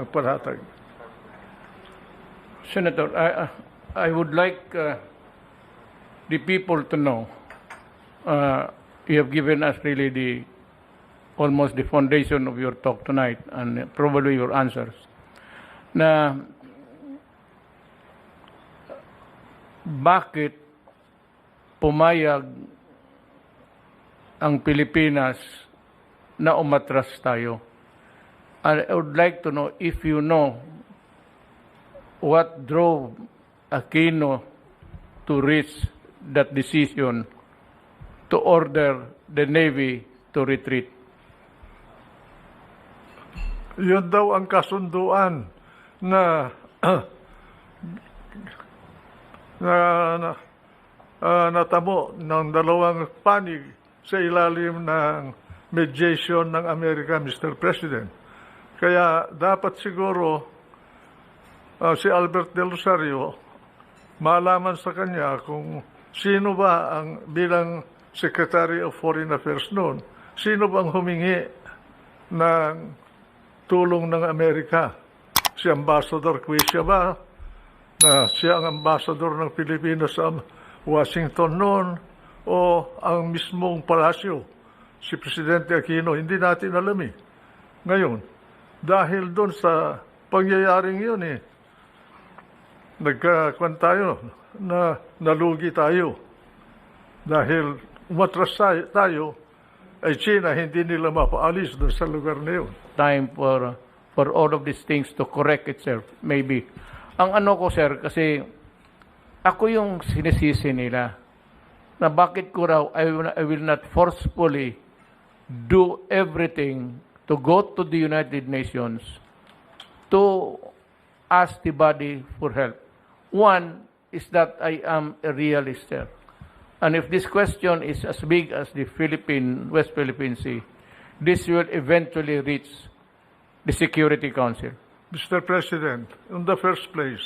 magpalatag. Senator, I would like the people to know, you have given us really almost the foundation of your talk tonight and probably your answers, na bakit pumayag ang Pilipinas na umatras tayo. And I would like to know if you know what drove Aquino to reach that decision to order the Navy to retreat. Yun daw ang kasunduan na natamo ng dalawang panig sa ilalim ng mediation ng Amerika, Mr. President. Kaya dapat siguro si Albert Del Rosario malaman sa kanya kung sino ba ang bilang Secretary of Foreign Affairs noon, sino bang humingi ng tulong ng Amerika? Si Ambassador Quisha ba? Na siya ang ambassador ng Pilipinas sa Washington noon o ang mismong palasyo, si Presidente Aquino? Hindi natin alam eh. Ngayon, dahil doon sa pangyayaring yun nagkakuan tayo, na nalugi tayo. Dahil umatras tayo, ay China hindi nila mapaalis doon sa lugar na yun. Time for all of these things to correct itself, maybe. Ang ano ko, sir, kasi ako yung sinisisi nila na bakit ko raw I will not forcefully do everything to go to the United Nations to ask the body for help. One is that I am a realist, sir. And if this question is as big as the West Philippine Sea, this will eventually reach the Security Council. Mr. President, in the first place,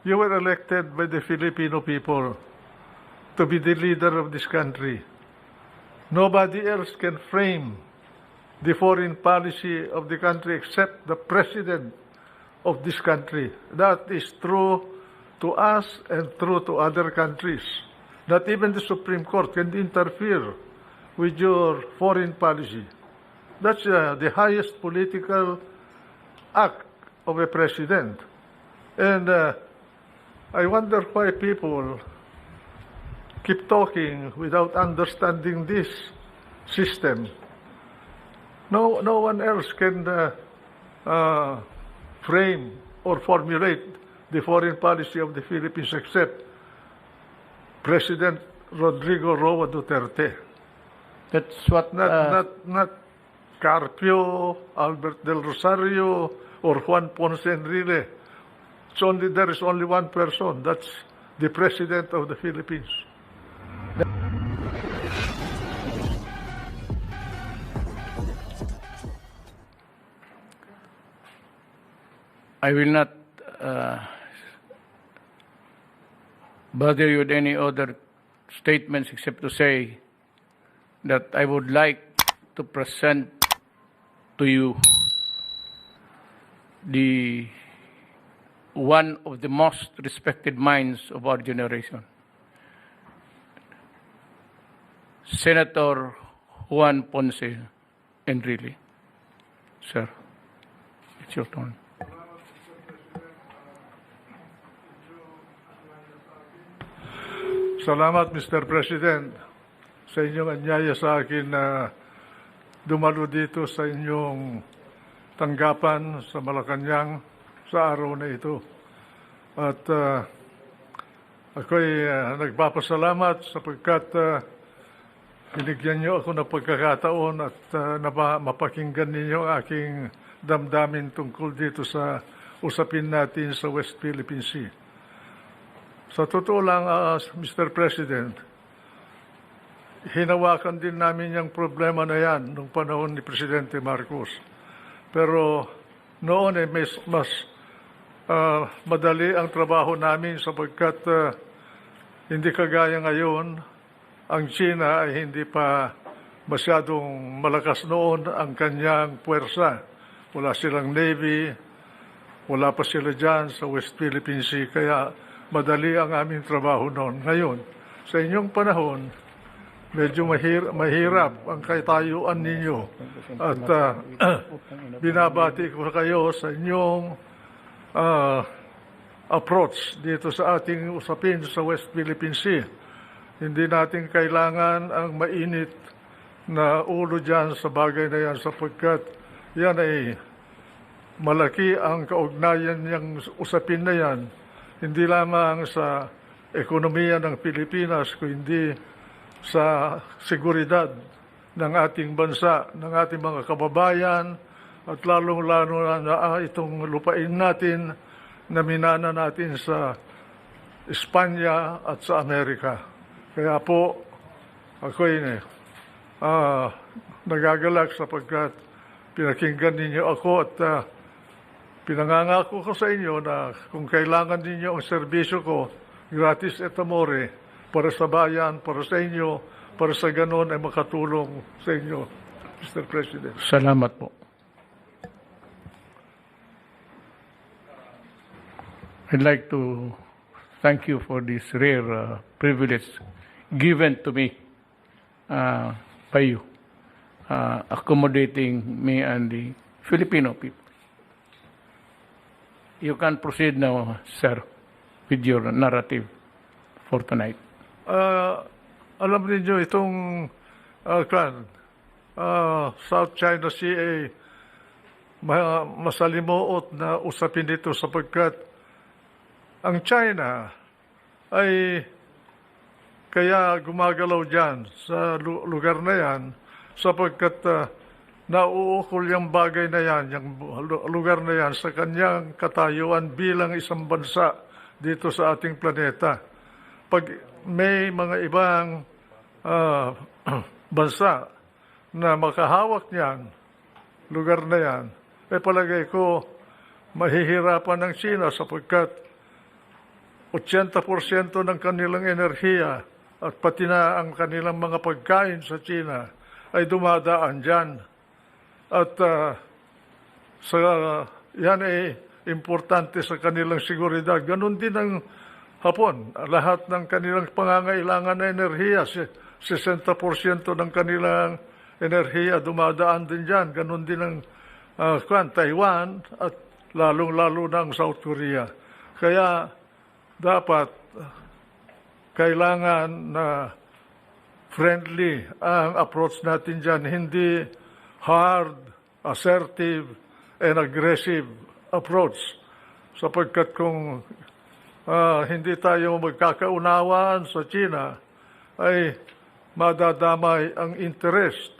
you were elected by the Filipino people to be the leader of this country. Nobody else can frame the foreign policy of the country except the president of this country. That is true to us and true to other countries. Not even the Supreme Court can interfere with your foreign policy. That's the highest political act of a president. And I wonder why people keep talking without understanding this system. No one else can frame or formulate the foreign policy of the Philippines except President Rodrigo Roa Duterte. That's what... Not Carpio, Albert Del Rosario, or Juan Ponce Enrile. There is only one person. That's the President of the Philippines. I will not bother you with any other statements except to say that I would like to present to you one of the most respected minds of our generation, Senator Juan Ponce Enrile. Sir, it's your turn. Salamat, Mr. President, sa inyong anyaya sa akin na dumalo dito sa inyong tanggapan sa Malacanang sa araw na ito. At ako'y nagpapasalamat sapagkat binigyan niyo ako ng pagkakataon at mapakinggan ninyo ang aking damdamin tungkol dito sa usapin natin sa West Philippine Sea. Sa totoo lang, Mr. President, hinawakan din namin yung problema na yan nung panahon ni Presidente Marcos. Pero noon mas madali ang trabaho namin sapagkat hindi kagaya ngayon, ang China ay hindi pa masyadong malakas noon ang kanyang puwersa. Wala silang Navy, Wala pa sila dyan sa West Philippine Sea, kaya madali ang aming trabaho noon. Ngayon, sa inyong panahon, medyo mahirap ang katayuan ninyo. At binabati ko kayo sa inyong approach dito sa ating usapin sa West Philippine Sea. Hindi natin kailangan ang mainit na ulo dyan sa bagay na yan sapagkat yan ay malaki ang kaugnayan niyang usapin na yan. Hindi lamang sa ekonomiya ng Pilipinas, kundi sa seguridad ng ating bansa, ng ating mga kababayan, at lalong-lalo na itong lupain natin na minana natin sa Espanya at sa Amerika. Kaya po, ako'y nagagalak sapagkat pinakinggan ninyo ako at pinangangako ko sa inyo na kung kailangan ninyo ang serbisyo ko, gratis et amore, para sa bayan, para sa inyo, para sa ganon ay makatulong sa inyo, Mr. President. Salamat po. I'd like to thank you for this rare privilege given to me by you, accommodating me and the Filipino people. You can proceed now, sir, with your narrative for tonight. Alam niyo itong South China Sea ay masalimuot na usapin dito sapagkat ang China ay kaya gumagalaw dyan sa lugar na yan sapagkat nauukol yung bagay na yan, yung lugar na yan sa kanyang katayuan bilang isang bansa dito sa ating planeta. Pag may mga ibang bansa na makahawak niyan, lugar na yan, palagay ko mahihirapan ng China sapagkat 80% ng kanilang enerhiya at pati na ang kanilang mga pagkain sa China ay dumadaan dyan. At yan ay importante sa kanilang seguridad. Ganon din ang Hapon. Lahat ng kanilang pangangailangan na enerhiya, 60% ng kanilang enerhiya dumadaan din dyan. Ganon din ang Taiwan at lalong-lalo na ang South Korea. Kaya dapat kailangan na friendly ang approach natin dyan, hindi hard, assertive, and aggressive approach. Sapagkat kung hindi tayo magkakaunawan sa China, ay madadamay ang interest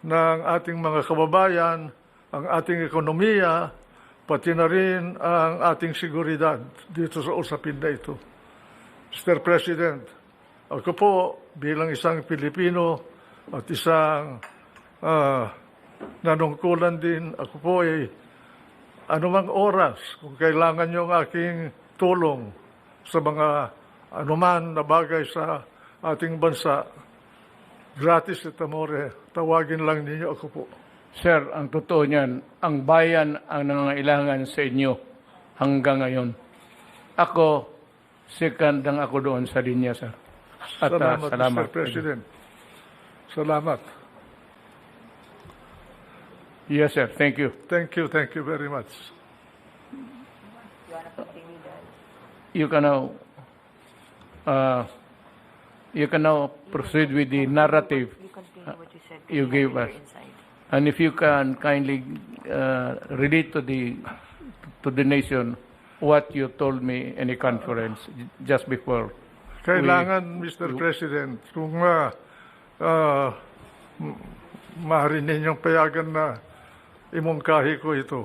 ng ating mga kababayan, ang ating ekonomiya, pati na rin ang ating seguridad dito sa usapin na ito. Mr. President, ako po bilang isang Pilipino at isang nanungkulan din, ako po ay anumang oras kung kailangan nyo ang aking tulong sa mga anuman na bagay sa ating bansa, gratis et amore, tawagin lang ninyo ako po. Sir, ang totoo niyan, ang bayan ang nangangailangan sa inyo hanggang ngayon. Ako, second lang ako doon sa linya, sir. At salamat, Mr. President. Salamat. Yes, sir. Thank you. Thank you very much. You can now proceed with the narrative you gave us. And if you can kindly relate to the nation what you told me in a conference just before. Kailangan, Mr. President, kung maaari ninyong payagan na imungkahi ko ito,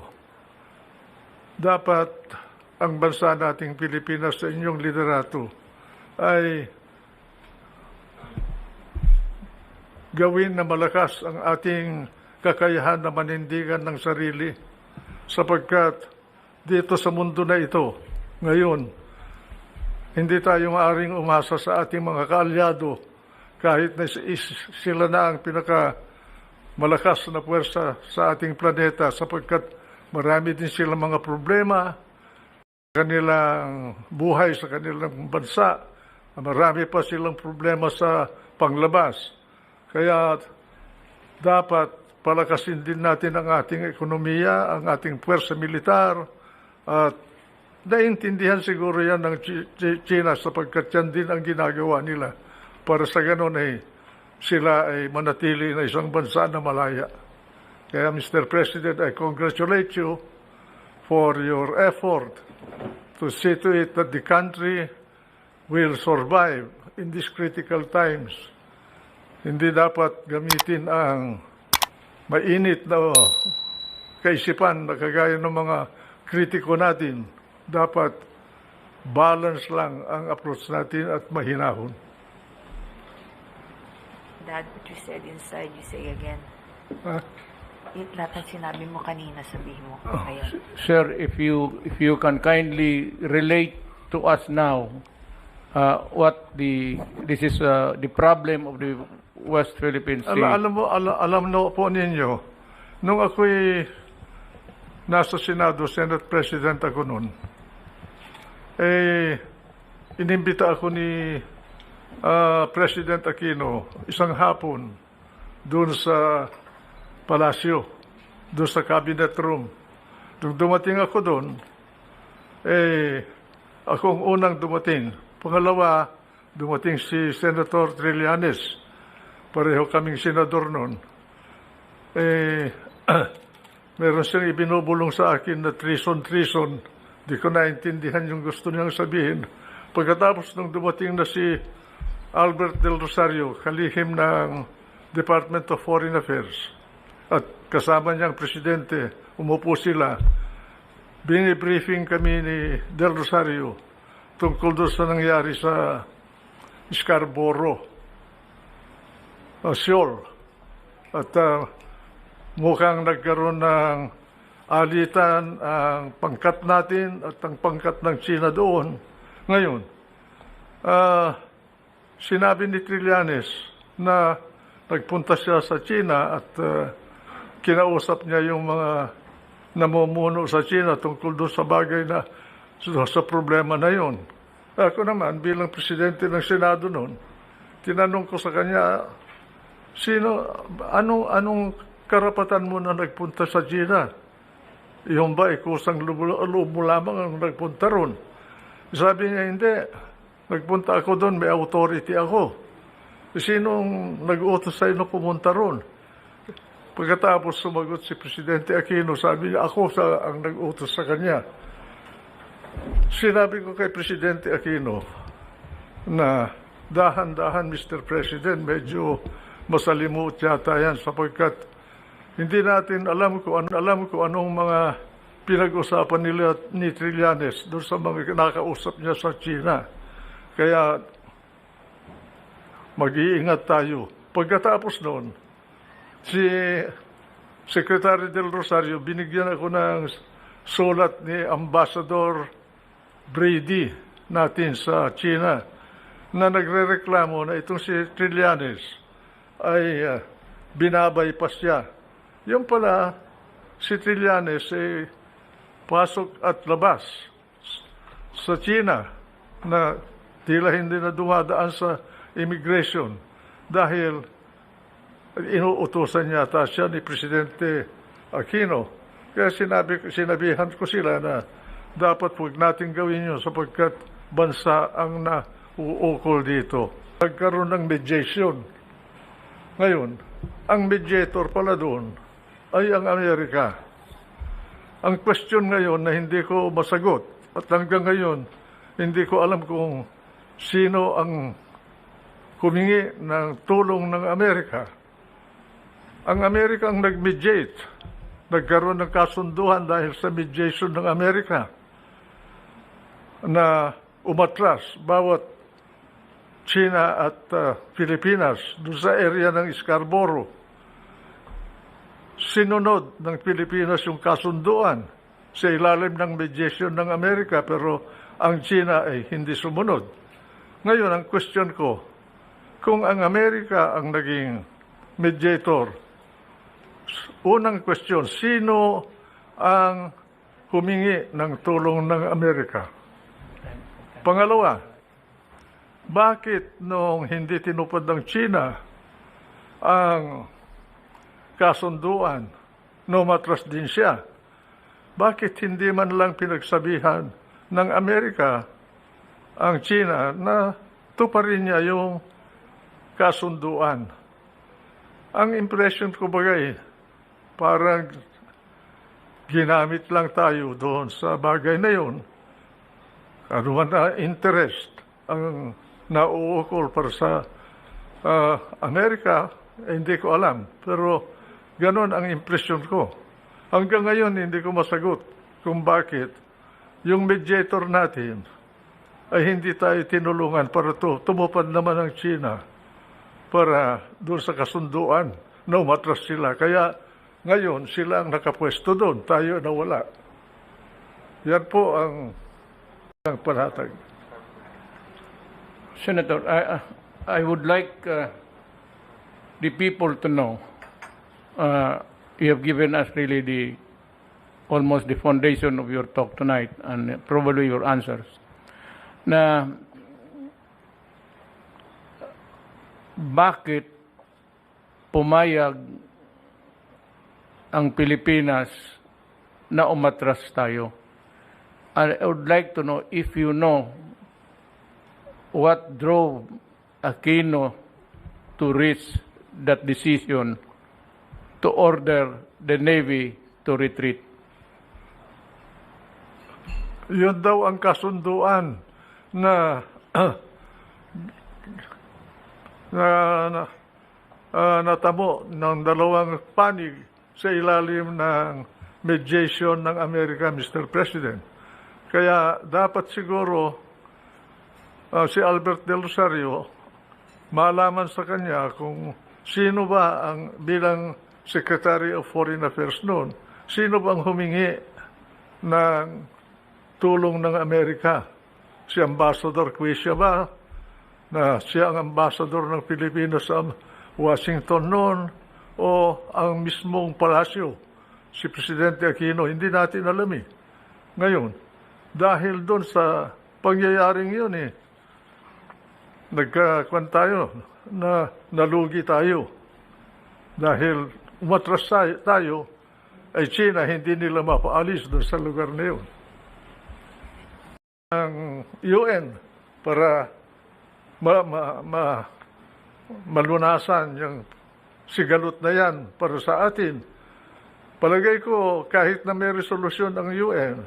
dapat ang bansa nating Pilipinas sa inyong liderato ay gawin na malakas ang ating kakayahan na manindigan ng sarili sapagkat dito sa mundo na ito ngayon hindi tayo maaaring umasa sa ating mga kaalyado kahit na sila na ang pinaka malakas na puwersa sa ating planeta sapagkat Marami din silang mga problema sa kanilang buhay sa kanilang bansa. Marami pa silang problema sa panglabas. Kaya dapat palakasin din natin ang ating ekonomiya, ang ating puwersa militar, at naintindihan siguro yan ng China sapagkat yan din ang ginagawa nila para sa ganon ay sila ay manatili na isang bansa na malaya. Kaya Mr. President, I congratulate you for your effort to see to it that the country will survive in these critical times. Hindi dapat gamitin ang mainit na kaisipan na kagaya ng mga kritiko natin. Dapat balance lang ang approach natin at mahinahon. Dad, what you said inside, you say again. Ah, Lahat ng sinabi mo kanina, sabihin mo ngayon. Sir, if you can kindly relate to us now what this is the problem of the West Philippine Sea. alam no po ninyo, nung ako'y nasa Senado, Senate President ako noon, inimbita ako ni President Aquino isang hapon doon sa palasyo, doon sa cabinet room. Nung dumating ako doon, akong unang dumating. Pangalawa, dumating si Senator Trillanes. Pareho kaming senador noon. Meron siyang ibinubulong sa akin na treason. Di ko naintindihan yung gusto niyang sabihin. Pagkatapos nung dumating na si Albert Del Rosario, kalihim ng Department of Foreign Affairs, at kasama niyang presidente, umupo sila. Bini-briefing kami ni Del Rosario tungkol doon sa nangyari sa Scarborough, Seoul. At mukhang nagkaroon ng alitan ang pangkat natin at ang pangkat ng China doon. Ngayon, sinabi ni Trillanes na nagpunta siya sa China at kinausap niya yung mga namumuno sa China tungkol doon sa bagay na sa problema na yon. Ako naman, bilang presidente ng Senado noon, tinanong ko sa kanya, anong karapatan mo na nagpunta sa China? Yung ba, kusang loob mo lamang ang nagpunta ron? Sabi niya, hindi. Nagpunta ako doon, may authority ako. Sinong nag-utos sa inyo pumunta ron? Pagkatapos sumagot si Presidente Aquino, sabi niya, ako ang nag-utos sa kanya. Sinabi ko kay Presidente Aquino na dahan-dahan, Mr. President, medyo masalimuot yata yan sapagkat hindi natin alam kung anong mga pinag-usapan nila ni Trillanes doon sa mga nakausap niya sa China. Kaya mag-iingat tayo. Pagkatapos noon, si Secretary Del Rosario, binigyan ako ng sulat ni Ambassador Brady natin sa China na nagrereklamo na itong si Trillanes ay binabypass siya. Yung pala, si Trillanes ay pasok at labas sa China na tila hindi na dumadaan sa immigration dahil inuutusan yata siya ni Presidente Aquino. Kaya sinabihan ko sila na dapat huwag natin gawin yun sapagkat bansa ang nauukol dito. Nagkaroon ng mediation. Ngayon, ang mediator pala doon ay ang Amerika. Ang question ngayon na hindi ko masagot at hanggang ngayon hindi ko alam kung sino ang humingi ng tulong ng Amerika. Ang Amerika ang nag-mediate. Nagkaroon ng kasunduan dahil sa mediation ng Amerika na umatras bawat China at Pilipinas doon sa area ng Scarborough. Sinunod ng Pilipinas yung kasunduan sa ilalim ng mediation ng Amerika pero ang China ay hindi sumunod. Ngayon, ang question ko, kung ang Amerika ang naging mediator, unang question, sino ang humingi ng tulong ng Amerika? Pangalawa, bakit noong hindi tinupad ng China ang kasunduan, numatras din siya? Bakit hindi man lang pinagsabihan ng Amerika ang China na tuparin niya yung kasunduan? Ang impression ko bagay, parang ginamit lang tayo doon sa bagay na yun. Ano man na interest ang nauukol para sa Amerika, hindi ko alam. Pero ganon ang impression ko. Hanggang ngayon, hindi ko masagot kung bakit yung mediator natin ay hindi tayo tinulungan para tumupad naman ang China para doon sa kasunduan na umatras sila. Kaya ngayon, sila ang nakapwesto doon, tayo nawala. Yan po ang panatag. Senator, I would like the people to know, you have given us really almost the foundation of your talk tonight and probably your answers, na bakit pumayag ang Pilipinas na umatras tayo. I would like to know if you know what drove Aquino to reach that decision to order the Navy to retreat. Yun daw ang kasunduan na natamo ng dalawang panig sa ilalim ng mediation ng Amerika, Mr. President. Kaya dapat siguro si Albert Del Rosario malaman sa kanya kung sino ba ang bilang Secretary of Foreign Affairs noon, sino bang humingi ng tulong ng Amerika? Si Ambassador Quisha ba, na siya ang ambassador ng Pilipinas sa Washington noon, o ang mismong palasyo, si Presidente Aquino? Hindi natin alam eh. Ngayon, dahil doon sa pangyayaring yun nagkakuan tayo, na nalugi tayo. Dahil umatras tayo, ay China, hindi nila mapaalis doon sa lugar na yun. Ang UN, para malunasan yung sigalot na yan para sa atin. Palagay ko, kahit na may resolusyon ang UN,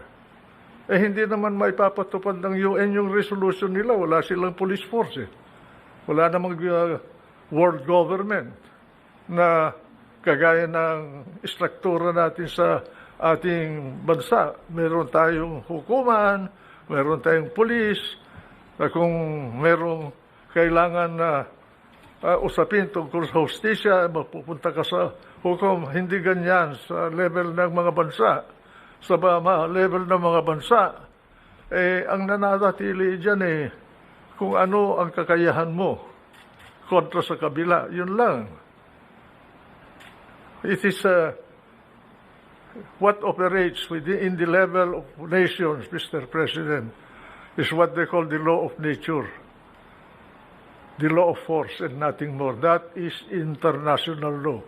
hindi naman maipapatupad ng UN yung resolution nila. Wala silang police force Wala namang world government na kagaya ng istruktura natin sa ating bansa. Meron tayong hukuman, meron tayong police, na kung merong kailangan na usapin tungkol sa hustisya, mapupunta ka sa hukom. Hindi ganyan sa level ng mga bansa. Sa level ng mga bansa, ang nananatili dyan kung ano ang kakayahan mo kontra sa kabila. Yun lang. It is what operates in the level of nations, Mr. President, is what they call the law of nature. The law of force and nothing more. That is international law.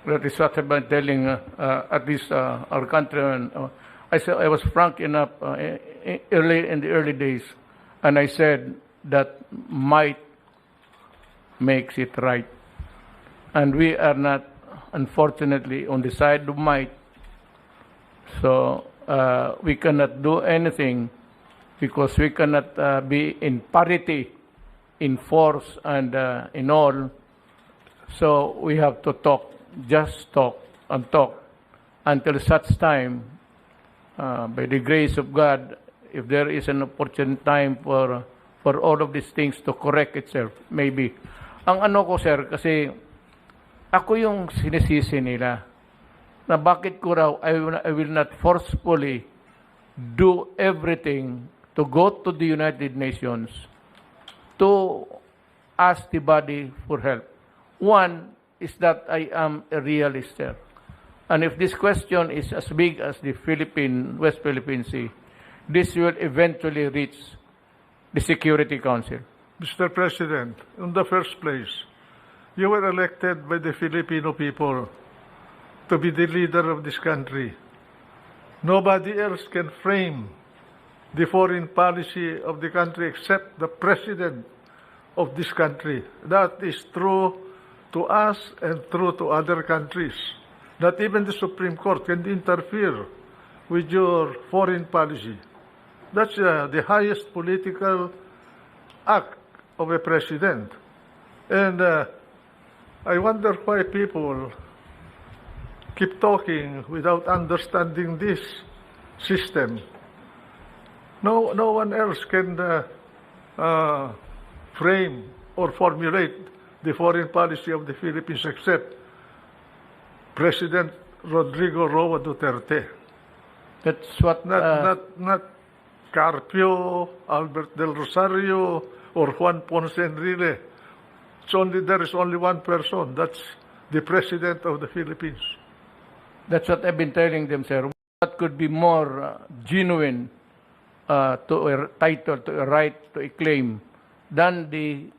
That is what I've been telling at least our countrymen. I was frank enough in the early days, and I said that might makes it right. And we are not, unfortunately, on the side of might. So we cannot do anything because we cannot be in parity in force and in all. So we have to talk. Just talk and talk until such time, by the grace of God, if there is an opportune time for all of these things to correct itself, maybe. Ang ano ko, sir, kasi ako yung sinisisi nila na bakit ko raw I will not forcefully do everything to go to the United Nations to ask the body for help. One is that I am a realist, sir. And if this question is as big as the West Philippine Sea, this will eventually reach the Security Council. Mr. President, in the first place, you were elected by the Filipino people to be the leader of this country. Nobody else can frame the foreign policy of the country except the president of this country. That is true to us and true to other countries. Not even the Supreme Court can interfere with your foreign policy. That's the highest political act of a president. And I wonder why people keep talking without understanding this system. No one else can frame or formulate the foreign policy of the Philippines except President Rodrigo Roa Duterte. That's what... Not Carpio, Albert Del Rosario, or Juan Ponce Enrile. There is only one person. That's the President of the Philippines. That's what I've been telling them, sir. What could be more genuine to a title, to a right, to a claim, than the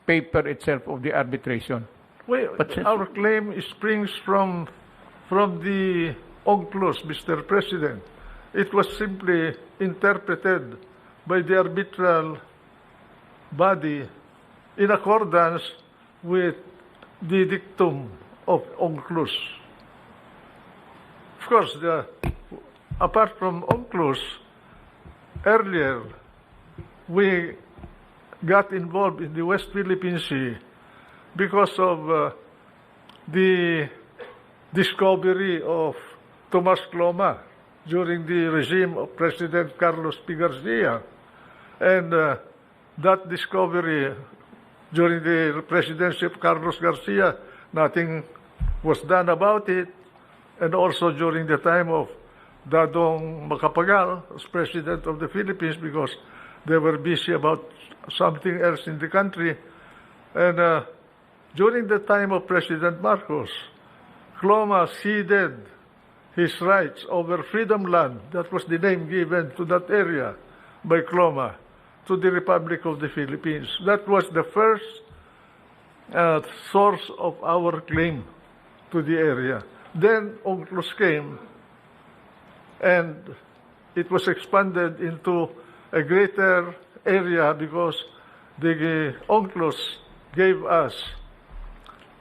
paper itself of the arbitration? Well, our claim springs from the UNCLOS, Mr. President. It was simply interpreted by the arbitral body in accordance with the dictum of UNCLOS. Of course, apart from UNCLOS, earlier we got involved in the West Philippine Sea because of the discovery of Tomas Cloma during the regime of President Carlos P. Garcia. And that discovery during the presidency of Carlos Garcia, nothing was done about it. And also during the time of Dadong Macapagal as President of the Philippines, because they were busy about something else in the country. And during the time of President Marcos, Cloma ceded his rights over Freedom Land, that was the name given to that area by Cloma, to the Republic of the Philippines. That was the first source of our claim to the area. Then UNCLOS came, and it was expanded into a greater area because the UNCLOS gave us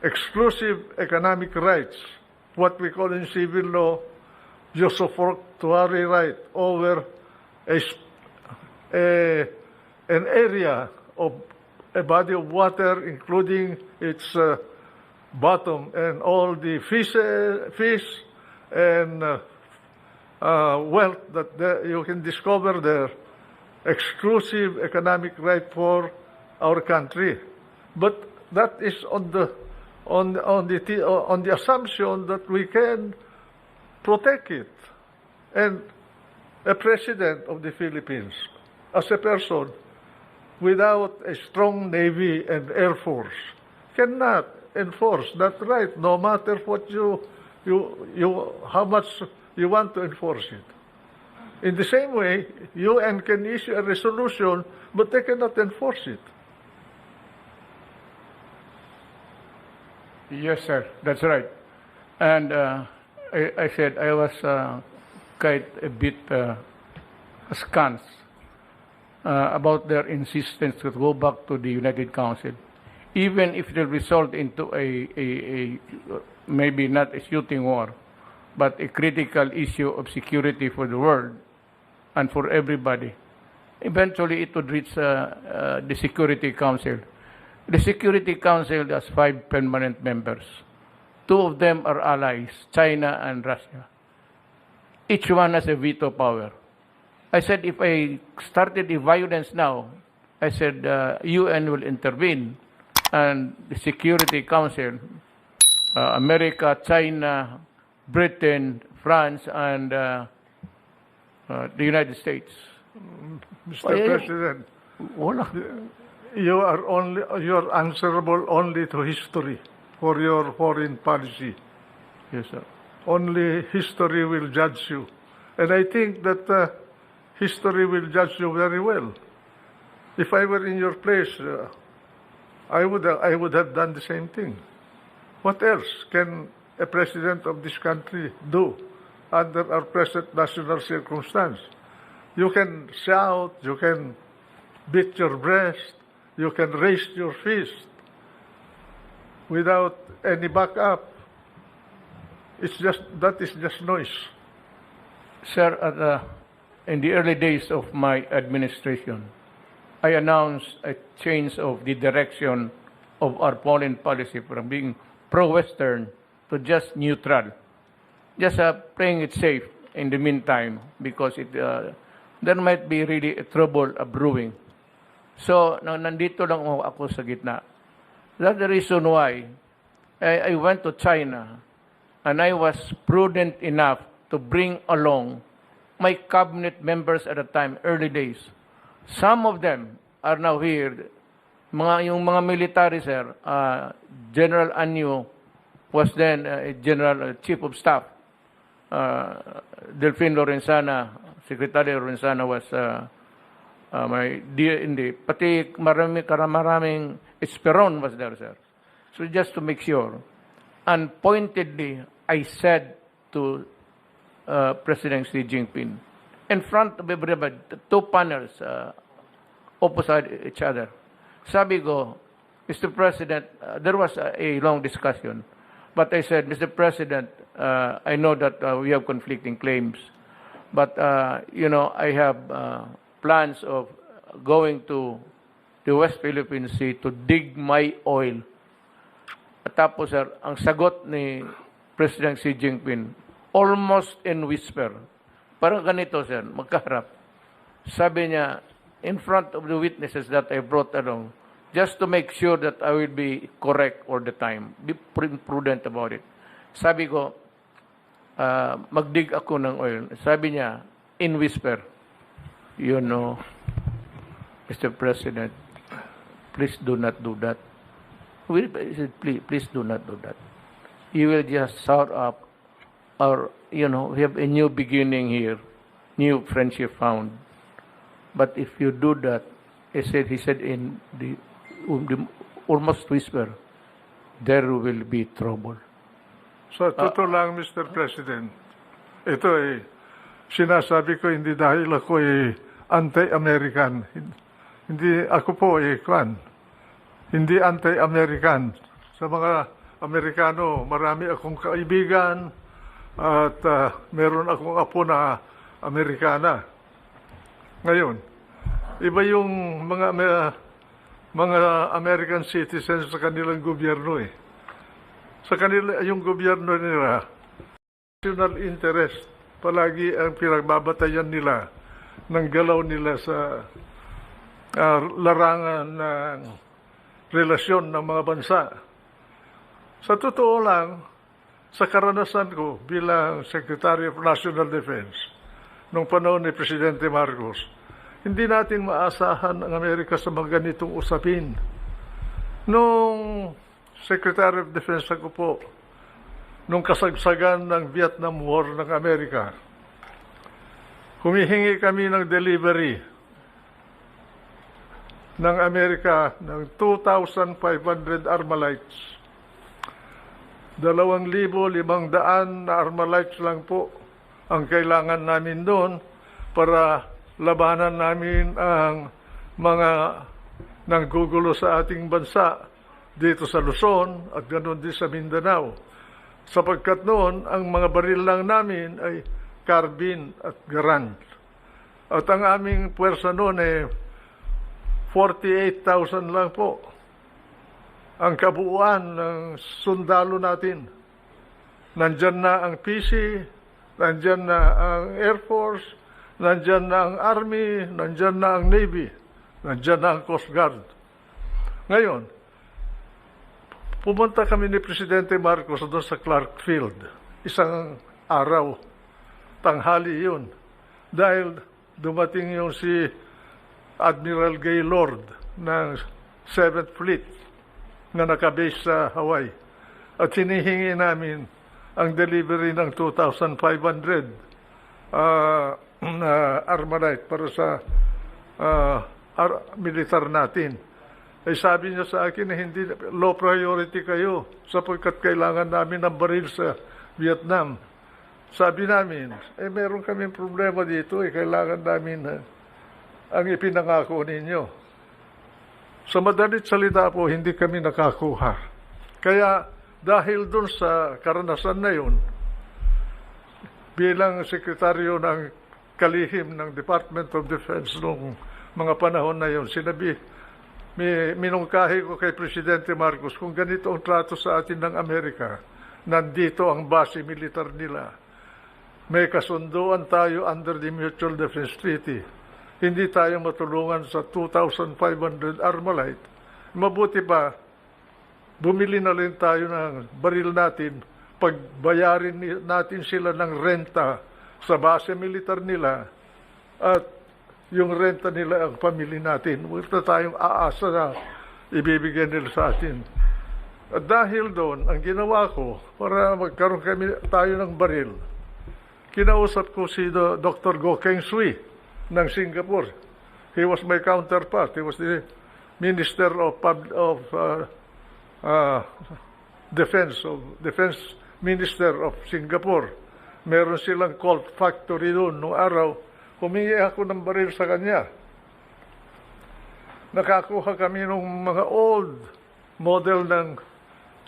exclusive economic rights, what we call in civil law, usufructuary right over an area of a body of water, including its bottom and all the fish and wealth that you can discover there. Exclusive economic right for our country, but that is on the assumption that we can protect it. And a president of the Philippines, as a person without a strong navy and air force, cannot enforce that right, no matter what how much you want to enforce it. In the same way, UN can issue a resolution, but they cannot enforce it. Yes, sir. That's right. And I said I was quite a bit askance about their insistence to go back to the United Council, even if it will result into a maybe not a shooting war, but a critical issue of security for the world and for everybody. Eventually, it would reach the Security Council. The Security Council has 5 permanent members. 2 of them are allies, China and Russia. Each one has a veto power. I said, if I started the violence now, I said, UN will intervene, and the Security Council, America, China, Britain, France, and the United States. Mr. President, Wala. you are answerable only to history for your foreign policy. Yes, sir. only history will judge you. And I think that history will judge you very well. If I were in your place, I would have done the same thing. What else can a president of this country do under our present national circumstance? You can shout, you can beat your breast, you can raise your fist without any backup. That is just noise. Sir, in the early days of my administration, I announced a change of the direction of our foreign policy from being pro-Western to just neutral. Just playing it safe in the meantime because there might be really a trouble brewing. So, nandito lang ako sa gitna. That's the reason why I went to China and I was prudent enough to bring along my cabinet members at the time, early days. Some of them are now here. Yung mga military, sir, General Anyo was then General Chief of Staff. Delfin Lorenzana, Secretary Lorenzana was my DND. Pati maraming Esperon was there, sir. So just to make sure. And pointedly, I said to President Xi Jinping, in front of everybody, two panels opposite each other. Sabi ko, Mr. President, there was a long discussion, but I said, Mr. President, I know that we have conflicting claims, but, I have plans of going to the West Philippine Sea to dig my oil. At tapos, sir, ang sagot ni President Xi Jinping, almost in whisper, parang ganito, sir, magkaharap. Sabi niya, in front of the witnesses that I brought along, just to make sure that I will be correct all the time. Be prudent about it. Sabi ko, magdig ako ng oil. Sabi niya, in whisper, Mr. President, please do not do that. He said, please do not do that. You will just sour up our, we have a new beginning here, new friendship found. But if you do that, he said in the almost whisper, there will be trouble. So, totoo lang, Mr. President. Ito sinasabi ko hindi dahil ako anti-American. Hindi ako po hindi anti-American. Sa mga Amerikano, marami akong kaibigan at meron akong apo na Amerikana. Ngayon, iba yung mga American citizens sa kanilang gobyerno Sa kanila, yung gobyerno nila, national interest, palagi ang pinagbabatayan nila ng galaw nila sa larangan ng relasyon ng mga bansa. Sa totoo lang, sa karanasan ko bilang Secretary of National Defense, nung panahon ni Presidente Marcos, hindi natin maasahan ang Amerika sa mga ganitong usapin. Nung Secretary of Defense ako po, nung kasagsagan ng Vietnam War ng Amerika, humihingi kami ng delivery ng Amerika ng 2,500 Armalites. 2,500 na Armalites lang po ang kailangan namin doon para labanan namin ang mga nanggugulo sa ating bansa dito sa Luzon at ganoon din sa Mindanao. Sapagkat noon, ang mga baril lang namin ay carbine at garand. At ang aming puwersa noon 48,000 lang po ang kabuuan ng sundalo natin. Nandyan na ang PC, nandyan na ang Air Force, nandyan na ang Army, nandyan na ang Navy, nandyan na ang Coast Guard. Ngayon, pumunta kami ni Presidente Marcos doon sa Clark Field. Isang araw, tanghali yun. Dahil dumating yung si Admiral Gaylord ng 7th Fleet na nakabase sa Hawaii. At hinihingi namin ang delivery ng 2,500 na Armalite para sa militar natin. Ay sabi niya sa akin na hindi low priority kayo sapagkat kailangan namin ng baril sa Vietnam. Sabi namin, meron kaming problema dito, kailangan namin ang ipinangako ninyo. Sa madalit salita po, hindi kami nakakuha. Kaya dahil dun sa karanasan na yun, bilang sekretaryo ng kalihim ng Department of Defense noong mga panahon na yun, minungkahi ko kay Presidente Marcos kung ganito ang trato sa atin ng Amerika, nandito ang base militar nila. May kasunduan tayo under the Mutual Defense Treaty. Hindi tayo matulungan sa 2,500 Armalite. Mabuti pa, bumili na rin tayo ng baril natin, pagbayarin natin sila ng renta sa base militar nila at yung renta nila ang pamili natin. Wala tayong aasa na ibibigay nila sa atin. At dahil doon, ang ginawa ko, para magkaroon tayo ng baril, kinausap ko si Dr. Goh Keng Swee ng Singapore. He was my counterpart. He was the Minister of Defense Minister of Singapore. Meron silang Colt factory doon noong araw. Humingi ako ng baril sa kanya. Nakakuha kami ng mga old model ng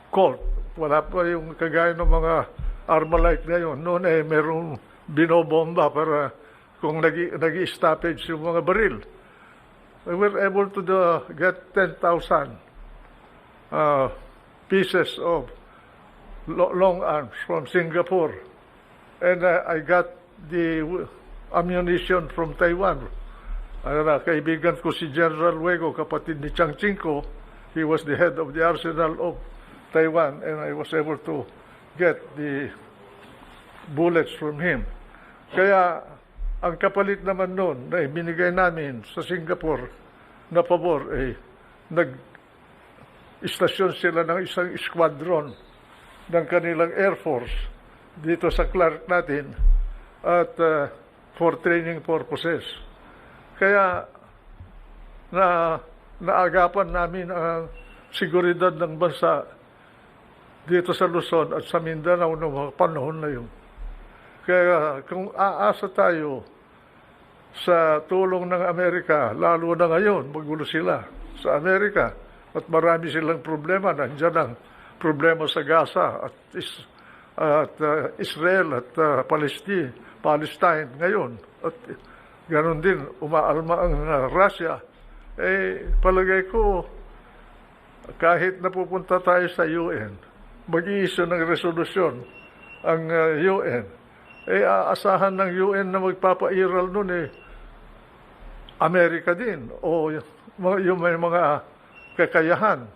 Colt. Wala pa yung kagaya ng mga Armalite ngayon. Noon merong binobomba para kung nag-stoppage yung mga baril. We were able to get 10,000 pieces of long arms from Singapore. And I got the ammunition from Taiwan. Kaibigan ko si General Wego, kapatid ni Chiang Ching-ko. He was the head of the arsenal of Taiwan, and I was able to get the bullets from him. Kaya ang kapalit naman noon na binigay namin sa Singapore na pabor, nag-istasyon sila ng isang squadron ng kanilang Air Force dito sa Clark natin at for training purposes. Kaya naagapan namin ang seguridad ng bansa dito sa Luzon at sa Mindanao noong mga panahon na yun. Kaya kung aasa tayo sa tulong ng Amerika, lalo na ngayon, magulo sila sa Amerika at marami silang problema. Nandiyan ang problema sa Gaza at Israel at Palestine ngayon. At ganoon din, umaalma ang Russia. Palagay ko, kahit napupunta tayo sa UN, mag-i-issue ng resolusyon ang UN, aasahan ng UN na magpapairal nun Amerika din o yung may mga kakayahan.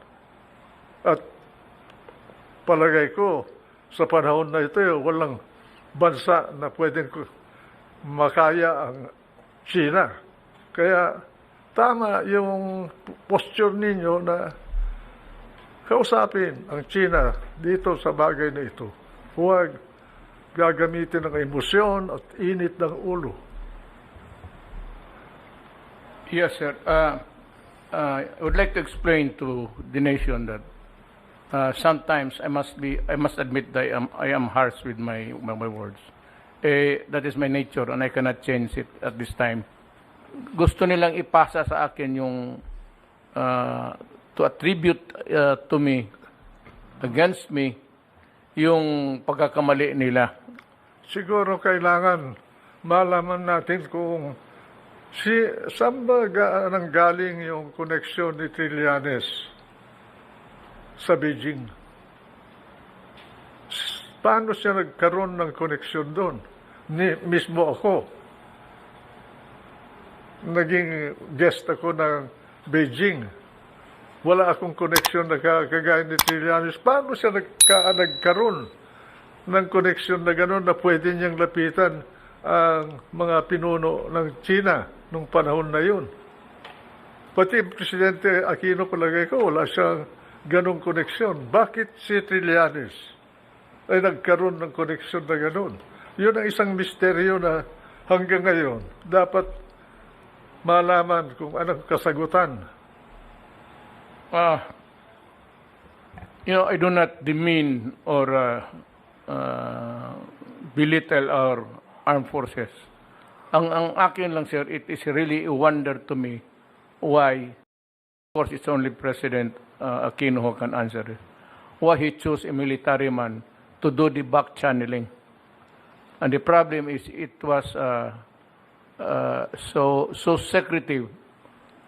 At palagay ko, sa panahon na ito, walang bansa na pwedeng makaya ang China. Kaya tama yung posture ninyo na kausapin ang China dito sa bagay na ito. Huwag gagamitin ng emosyon at init ng ulo. Yes, sir. I would like to explain to the nation that sometimes I must admit that I am harsh with my words. That is my nature and I cannot change it at this time. Gusto nilang ipasa sa akin yung to attribute to me, against me, yung pagkakamali nila. Siguro kailangan malaman natin kung saan ba nanggaling yung koneksyon ni Trillanes sa Beijing. Paano siya nagkaroon ng koneksyon doon? Mismo ako. Naging guest ako ng Beijing. Wala akong koneksyon na kagaya ni Trillanes. Paano siya nagkaroon ng koneksyon na gano'n na pwede niyang lapitan ang mga pinuno ng China nung panahon na yun? Pati Presidente Aquino, palagay ko, wala siyang ganong koneksyon. Bakit si Trillanes ay nagkaroon ng koneksyon na gano'n. Yun ang isang misteryo na hanggang ngayon dapat malaman kung anong kasagutan. I do not demean or belittle our armed forces. Ang akin lang, sir, it is really a wonder to me why, of course, it's only President Aquino who can answer it, why he chose a military man to do the back channeling. And the problem is it was so secretive,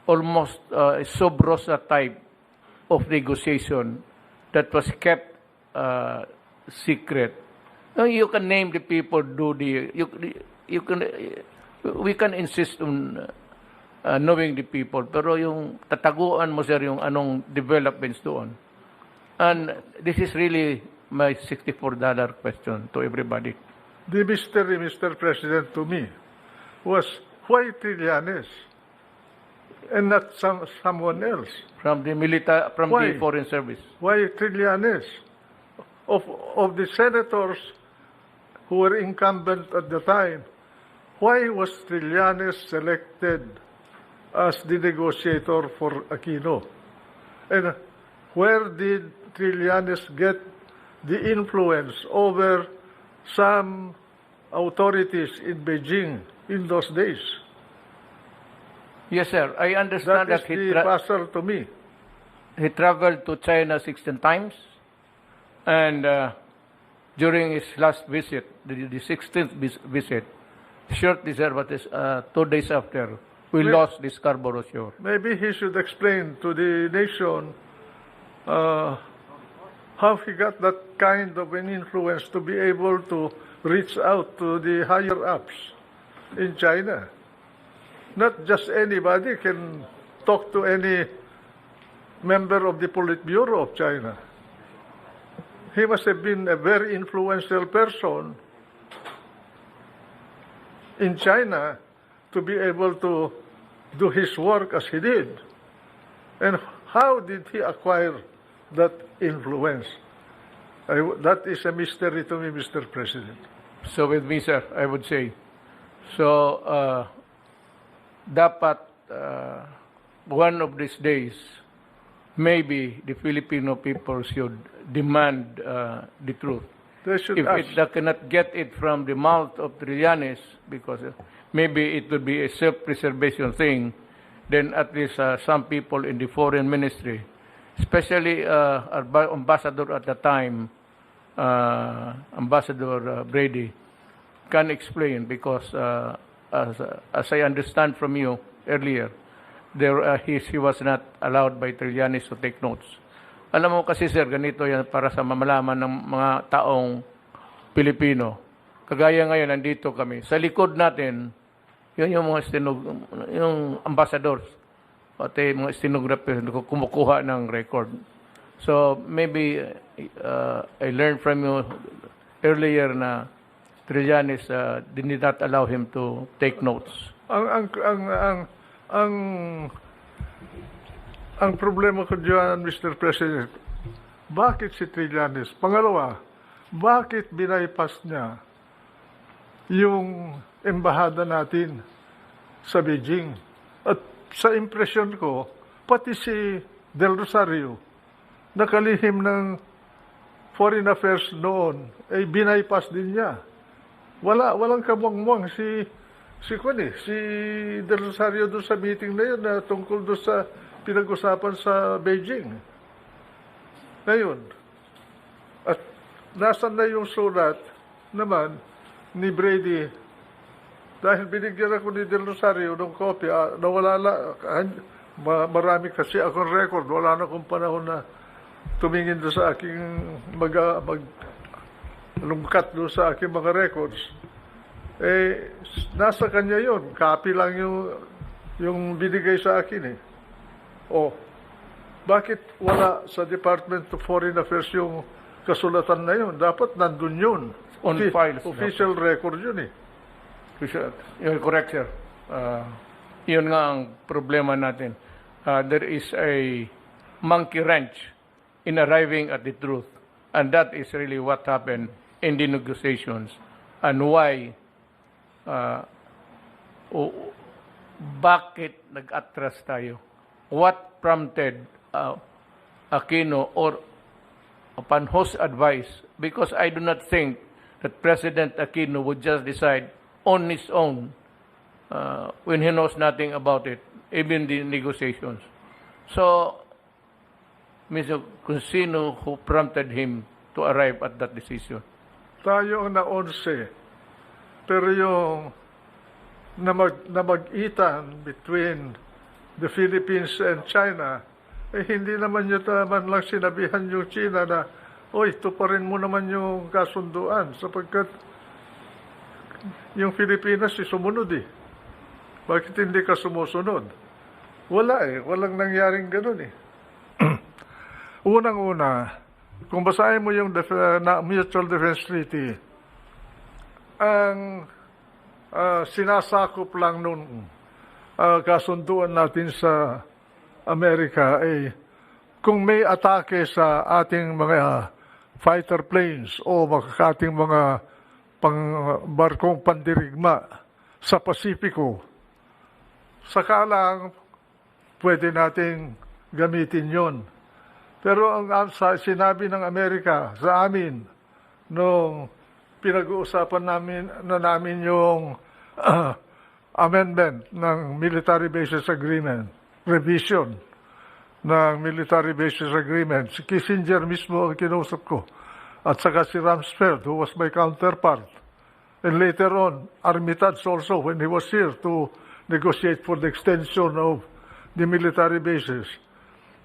almost sub rosa type of negotiation that was kept secret. Now, you can name the people, we can insist on knowing the people, pero yung tataguan mo, sir, yung anong developments doon. And this is really my $64 question to everybody. The mystery, Mr. President, to me, was why Trillanes and not someone else? From the Why? Foreign Service. Why Trillanes? Of the senators who were incumbent at the time, why was Trillanes selected as the negotiator for Aquino? And where did Trillanes get the influence over some authorities in Beijing in those days? Yes, sir. I understand That is the puzzle to me. he traveled to China 16 times, and during his last visit, the 16th visit, shortly, sir, but 2 days after, we lost the Scarborough Shoal. Maybe he should explain to the nation how he got that kind of an influence to be able to reach out to the higher ups in China. Not just anybody can talk to any member of the Politburo of China. He must have been a very influential person in China to be able to do his work as he did. And how did he acquire that influence? That is a mystery to me, Mr. President. So with me, sir, I would say, so dapat one of these days, maybe the Filipino people should demand the truth. They should If ask. they cannot get it from the mouth of Trillanes, because maybe it would be a self-preservation thing, then at least some people in the foreign ministry, especially our ambassador at the time, Ambassador Brady, can explain, because as I understand from you earlier, he was not allowed by Trillanes to take notes. Alam mo kasi, sir, ganito yan para sa mamalaman ng mga taong Pilipino. Kagaya ngayon, nandito kami. Sa likod natin, yun yung mga yung ambassadors, pati mga stenographers kumukuha ng record. So maybe I learned from you earlier na Trillanes did not allow him to take notes. Ang problema ko diyan, Mr. President, bakit si Trillanes? Pangalawa, bakit binaypas niya yung embahada natin sa Beijing? At sa impresyon ko, pati si Del Rosario, nakalihim ng Foreign Affairs noon, ay binaypas din niya. Walang kamuang-muang si Del Rosario doon sa meeting na yun na tungkol doon sa pinag-usapan sa Beijing. Ngayon, at nasan na yung sulat naman ni Brady, dahil binigyan ako ni Del Rosario ng kopya, nawala marami kasi akong record, wala na akong panahon na tumingin doon sa aking lumkat doon sa aking mga records. Nasa kanya yun. Copy lang yung binigay sa akin eh. Bakit wala sa Department of Foreign Affairs yung kasulatan na yun? Dapat nandun yun. On files. Official record yun eh. You're correct, sir. Yun nga ang problema natin. There is a monkey wrench in arriving at the truth. And that is really what happened in the negotiations and why bakit nag-atras tayo? What prompted Aquino or upon whose advice? Because I do not think that President Aquino would just decide on his own when he knows nothing about it, even the negotiations. So, Mr. Consino, who prompted him to arrive at that decision? Tayo ang na-11. Pero yung namag-itan between the Philippines and China, hindi naman nyo naman lang sinabihan yung China na, oy, tuparin mo naman yung kasunduan sapagkat yung Pilipinas sumunod eh. Bakit hindi ka sumusunod? Wala eh. Walang nangyaring ganun eh. Unang-una, kung basahin mo yung Mutual Defense Treaty, ang sinasakop lang nung kasunduan natin sa Amerika ay kung may atake sa ating mga fighter planes o ating mga barkong pandirigma sa Pasipiko, saka lang pwede nating gamitin yon. Pero ang sinabi ng Amerika sa amin nung pinag-uusapan namin yung amendment ng Military Bases Agreement, revision ng Military Bases Agreement, si Kissinger mismo ang kinausap ko, at saka si Rumsfeld, who was my counterpart. And later on, Armitage also, when he was here to negotiate for the extension of the military bases.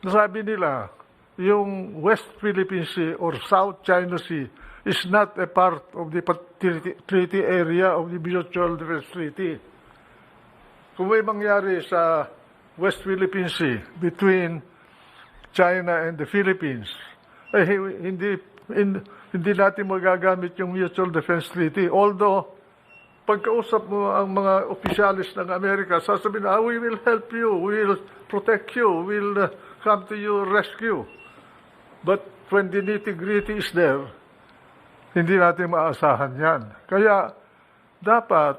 Sabi nila, yung West Philippine Sea or South China Sea is not a part of the treaty area of the Mutual Defense Treaty. Kung may mangyari sa West Philippine Sea between China and the Philippines, hindi natin magagamit yung Mutual Defense Treaty. Although, pagkausap mo ang mga opisyalis ng Amerika, sasabihin na, we will help you, we will protect you, we will come to your rescue. But when the nitty-gritty is there, hindi natin maasahan yan. Kaya, dapat,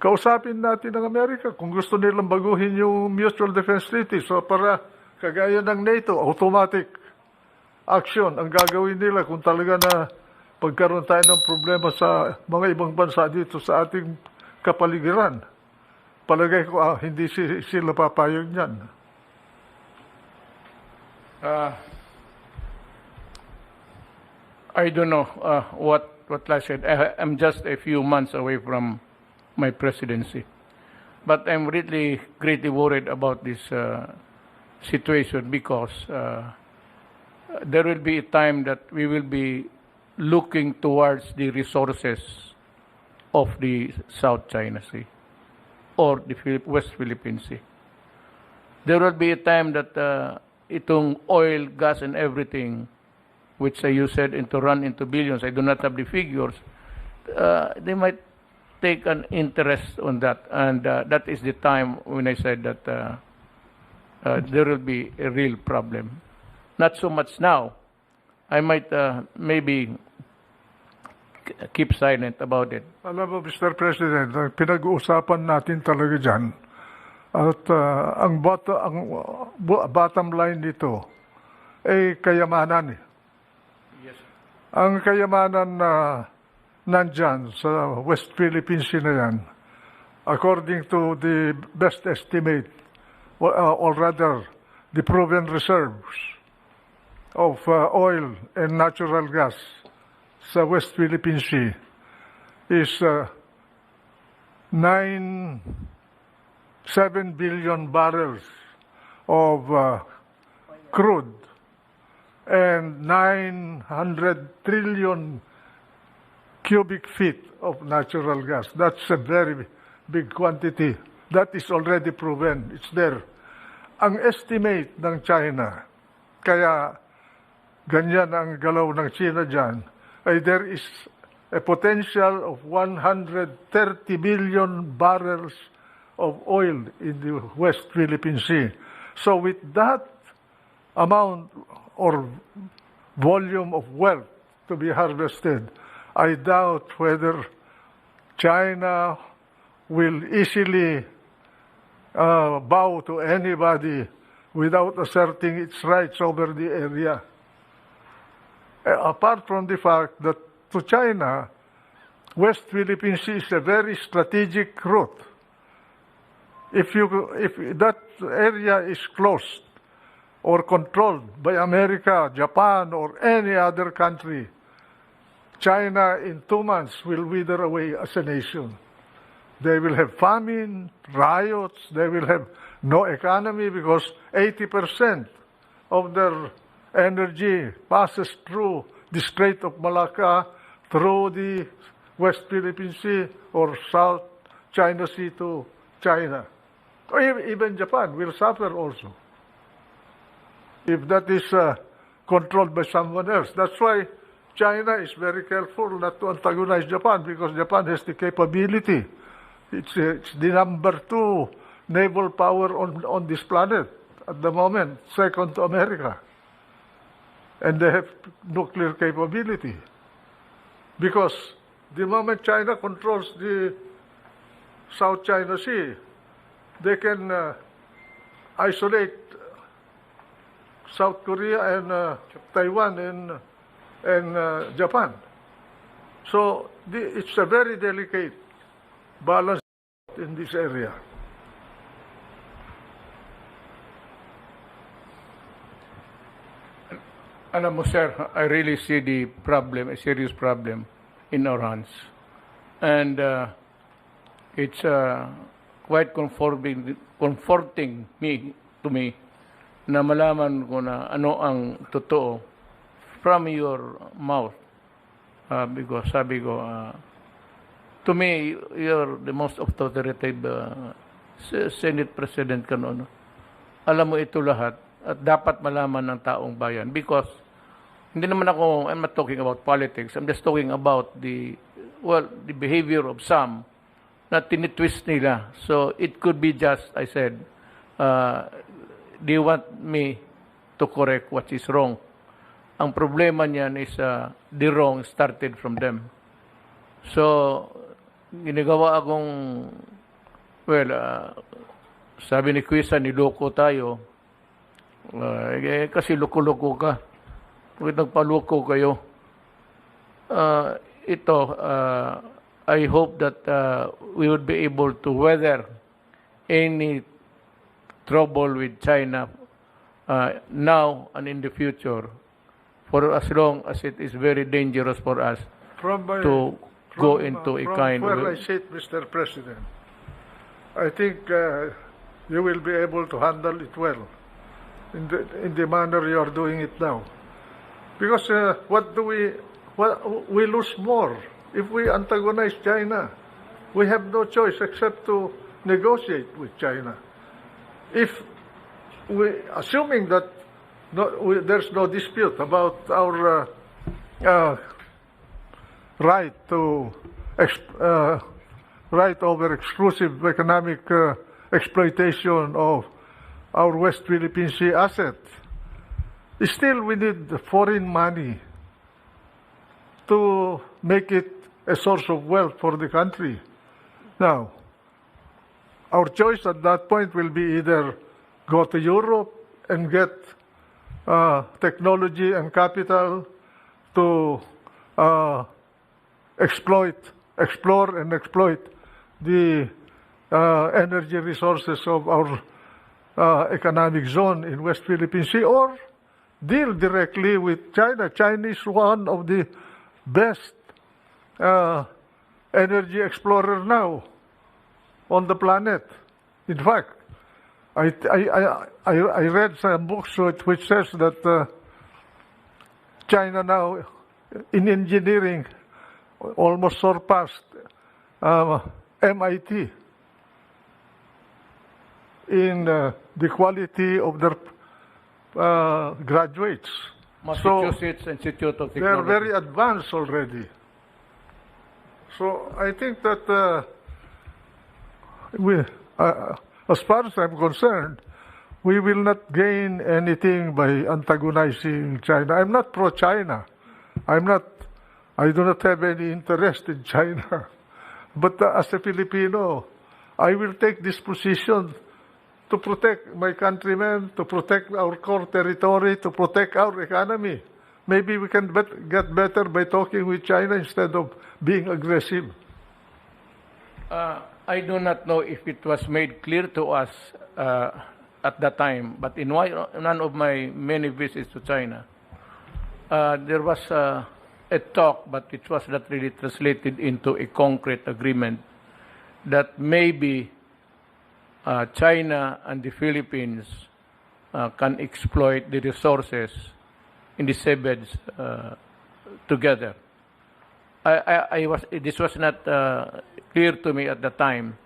kausapin natin ng Amerika kung gusto nilang baguhin yung Mutual Defense Treaty. So, para kagaya ng NATO, automatic action ang gagawin nila kung talaga na pagkaroon tayo ng problema sa mga ibang bansa dito sa ating kapaligiran. Palagay ko, hindi sila papayag niyan. I don't know what I said. I'm just a few months away from my presidency. But I'm really greatly worried about this situation because there will be a time that we will be looking towards the resources of the South China Sea or the West Philippine Sea. There will be a time that itong oil, gas, and everything, which you said to run into billions, I do not have the figures, they might take an interest on that. And that is the time when I said that there will be a real problem. Not so much now. I might maybe keep silent about it. Alam mo, Mr. President, pinag-uusapan natin talaga dyan. At ang bottom line nito ay kayamanan. Yes. Ang kayamanan na nandyan sa West Philippine Sea na yan, according to the best estimate, or rather, the proven reserves of oil and natural gas sa West Philippine Sea is 7 billion barrels of crude and 900 trillion cubic feet of natural gas. That's a very big quantity. That is already proven. It's there. Ang estimate ng China, kaya ganyan ang galaw ng China dyan, ay there is a potential of 130 billion barrels of oil in the West Philippine Sea. So with that amount or volume of wealth to be harvested, I doubt whether China will easily bow to anybody without asserting its rights over the area. Apart from the fact that to China, West Philippine Sea is a very strategic route. If that area is closed or controlled by America, Japan, or any other country, China in 2 months will wither away as a nation. They will have famine, riots, they will have no economy because 80% of their energy passes through the Strait of Malacca, through the West Philippine Sea or South China Sea to China. Or even Japan will suffer also if that is controlled by someone else. That's why China is very careful not to antagonize Japan, because Japan has the capability. It's the number 2 naval power on this planet at the moment, second to America. And they have nuclear capability. Because the moment China controls the South China Sea, they can isolate South Korea and Taiwan and Japan. So it's a very delicate balance in this area. Alam mo, sir, I really see the problem, a serious problem in our hands. And it's quite comforting to me na malaman ko na ano ang totoo from your mouth. Because sabi ko, to me, you're the most authoritative Senate President ka noon. Alam mo ito lahat at dapat malaman ng taong bayan. Because hindi naman ako, I'm not talking about politics. I'm just talking about the behavior of some na tinitwist nila. So it could be just, I said, they want me to correct what is wrong. Ang problema niyan is the wrong started from them. So, ginagawa akong, sabi ni Quisa, niloko tayo. Kasi loko-loko ka. Bakit nagpaloko kayo? I hope that we would be able to weather any trouble with China now and in the future, for as long as it is very dangerous for us to go into a kind of... From where I sit, Mr. President, I think you will be able to handle it well in the manner you are doing it now. Because we lose more if we antagonize China. We have no choice except to negotiate with China. Assuming that there's no dispute about our right over exclusive economic exploitation of our West Philippine Sea asset, still we need foreign money to make it a source of wealth for the country. Now, our choice at that point will be either go to Europe and get technology and capital to explore and exploit the energy resources of our economic zone in West Philippine Sea, or deal directly with China. China is one of the best energy explorer now on the planet. In fact, I read some books which says that China now in engineering almost surpassed MIT in the quality of their graduates. Massachusetts Institute of Technology. They are very advanced already. So I think that as far as I'm concerned, we will not gain anything by antagonizing China. I'm not pro-China. I do not have any interest in China. But as a Filipino, I will take this position to protect my countrymen, to protect our core territory, to protect our economy. Maybe we can get better by talking with China instead of being aggressive. I do not know if it was made clear to us at that time, but in none of my many visits to China, there was a talk, but it was not really translated into a concrete agreement that maybe China and the Philippines can exploit the resources in the seabeds together. This was not clear to me at the time.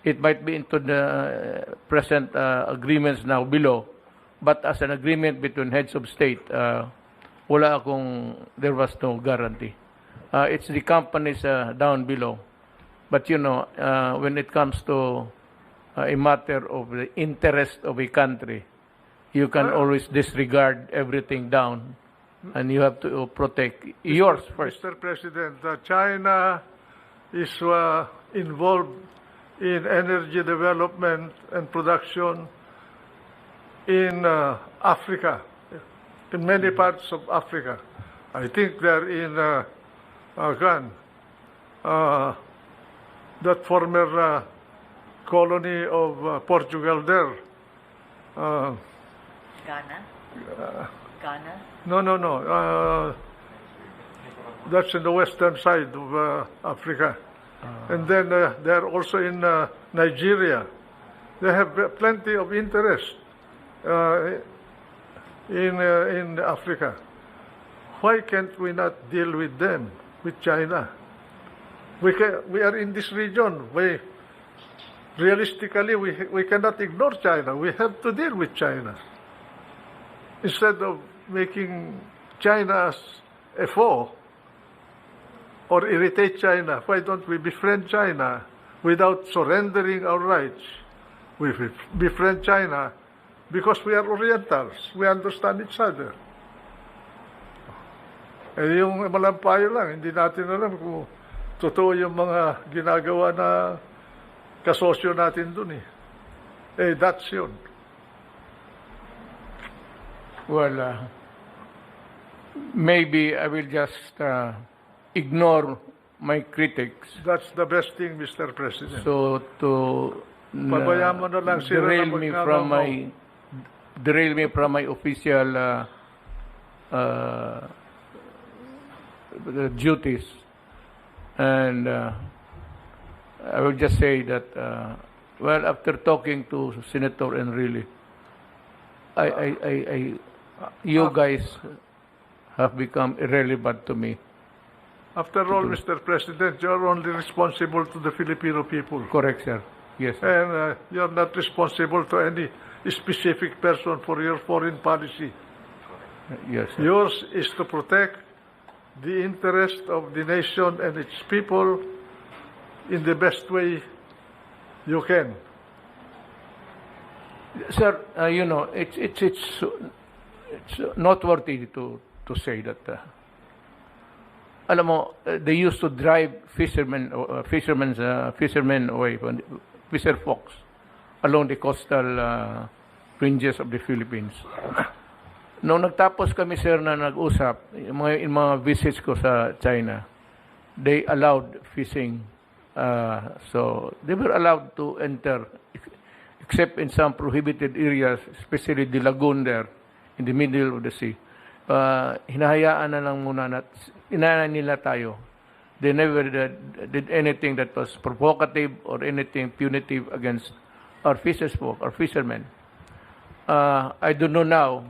It might be into the present agreements now below, but as an agreement between heads of state, there was no guarantee. It's the companies down below. But when it comes to a matter of the interest of a country, you can always disregard everything down, and you have to protect yours first. Mr. President, China is involved in energy development and production in Africa, in many parts of Africa. I think they're in that former colony of Portugal there. Ghana? Ghana? No. That's in the western side of Africa. And then they're also in Nigeria. They have plenty of interest in Africa. Why can't we not deal with them, with China? We are in this region. Realistically, we cannot ignore China. We have to deal with China. Instead of making China as a foe or irritate China, why don't we befriend China without surrendering our rights? We befriend China because we are Orientals. We understand each other. Eh yung malampayo lang, hindi natin alam kung totoo yung mga ginagawa na kasosyo natin dun eh. Eh, that's yun. Well, maybe I will just ignore my critics. That's the best thing, Mr. President. So to Pabayaan mo na lang sila na derail me from my official duties, and I will just say that after talking to Senator Enrile, you guys have become irrelevant to me. After all, Mr. President, you're only responsible to the Filipino people. Correct, sir. Yes, sir. And you're not responsible to any specific person for your foreign policy. Yes, sir. Yours is to protect the interest of the nation and its people in the best way you can. Sir, it's noteworthy to say that alam mo, they used to drive fishermen away, fisher folks along the coastal ranges of the Philippines. Noong nagtapos kami, sir, na nag-usap, in mga visits ko sa China, they allowed fishing. So they were allowed to enter, except in some prohibited areas, especially the lagoon there, in the middle of the sea. Hinahayaan na lang muna na inana nila tayo. They never did anything that was provocative or anything punitive against our fisherfolk, our fishermen. I don't know now,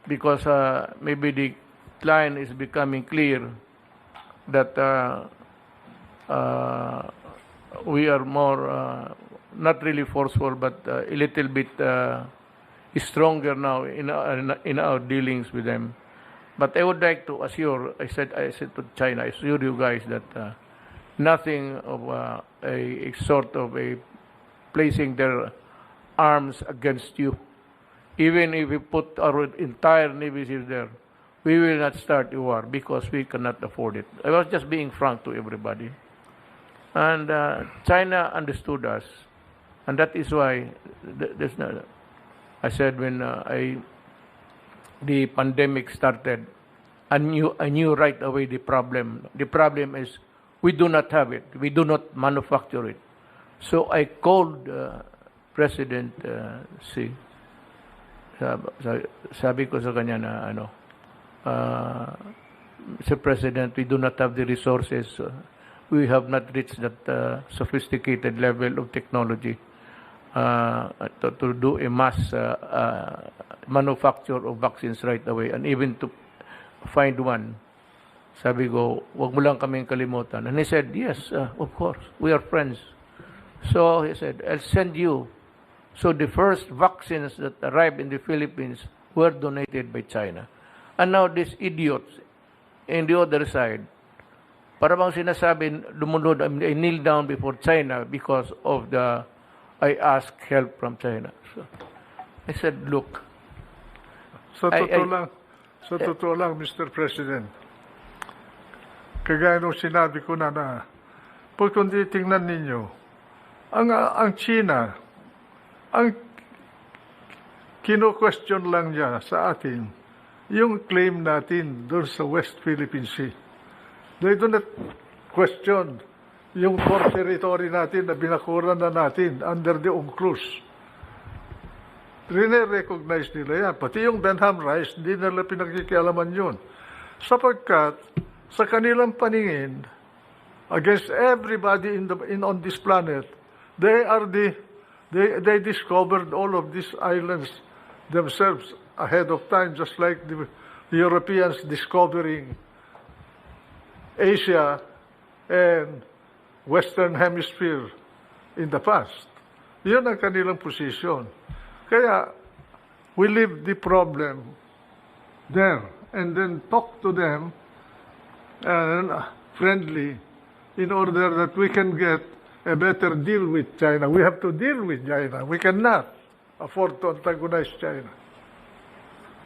because maybe the line is becoming clear that we are more not really forceful, but a little bit stronger now in our dealings with them. But I would like to assure, I said to China, I assure you guys that nothing of a sort of a placing their arms against you even if we put our entire Navy SEALs there, we will not start a war because we cannot afford it. I was just being frank to everybody. And China understood us. And that is why there's no, I said when the pandemic started, I knew right away the problem. The problem is we do not have it. We do not manufacture it. So I called President Xi. Sabi ko sa kanya na Mr. President, we do not have the resources. We have not reached that sophisticated level of technology to do a mass manufacture of vaccines right away, and even to find one. Sabi ko, wag mo lang kaming kalimutan. And he said, yes, of course, we are friends. So he said, I'll send you. So the first vaccines that arrived in the Philippines were donated by China. And now these idiots in the other side, para bang sinasabi, lumunod, I kneel down before China because of I asked help from China. So I said, look. Sa totoo lang, Mr. President, kagaya nung sinabi ko na pag kung titingnan ninyo, ang China, ang kino-question lang niya sa atin, yung claim natin doon sa West Philippine Sea. They do not question yung core territory natin na binakuran na natin under the UNCLOS. Rine-recognize nila yan. Pati yung Benham Rice, hindi nila pinagkikialaman yun. Sapagkat sa kanilang paningin, against everybody on this planet, they discovered all of these islands themselves ahead of time, just like the Europeans discovering Asia and Western Hemisphere in the past. Yun ang kanilang position. Kaya, we leave the problem there and then talk to them friendly in order that we can get a better deal with China. We have to deal with China. We cannot afford to antagonize China.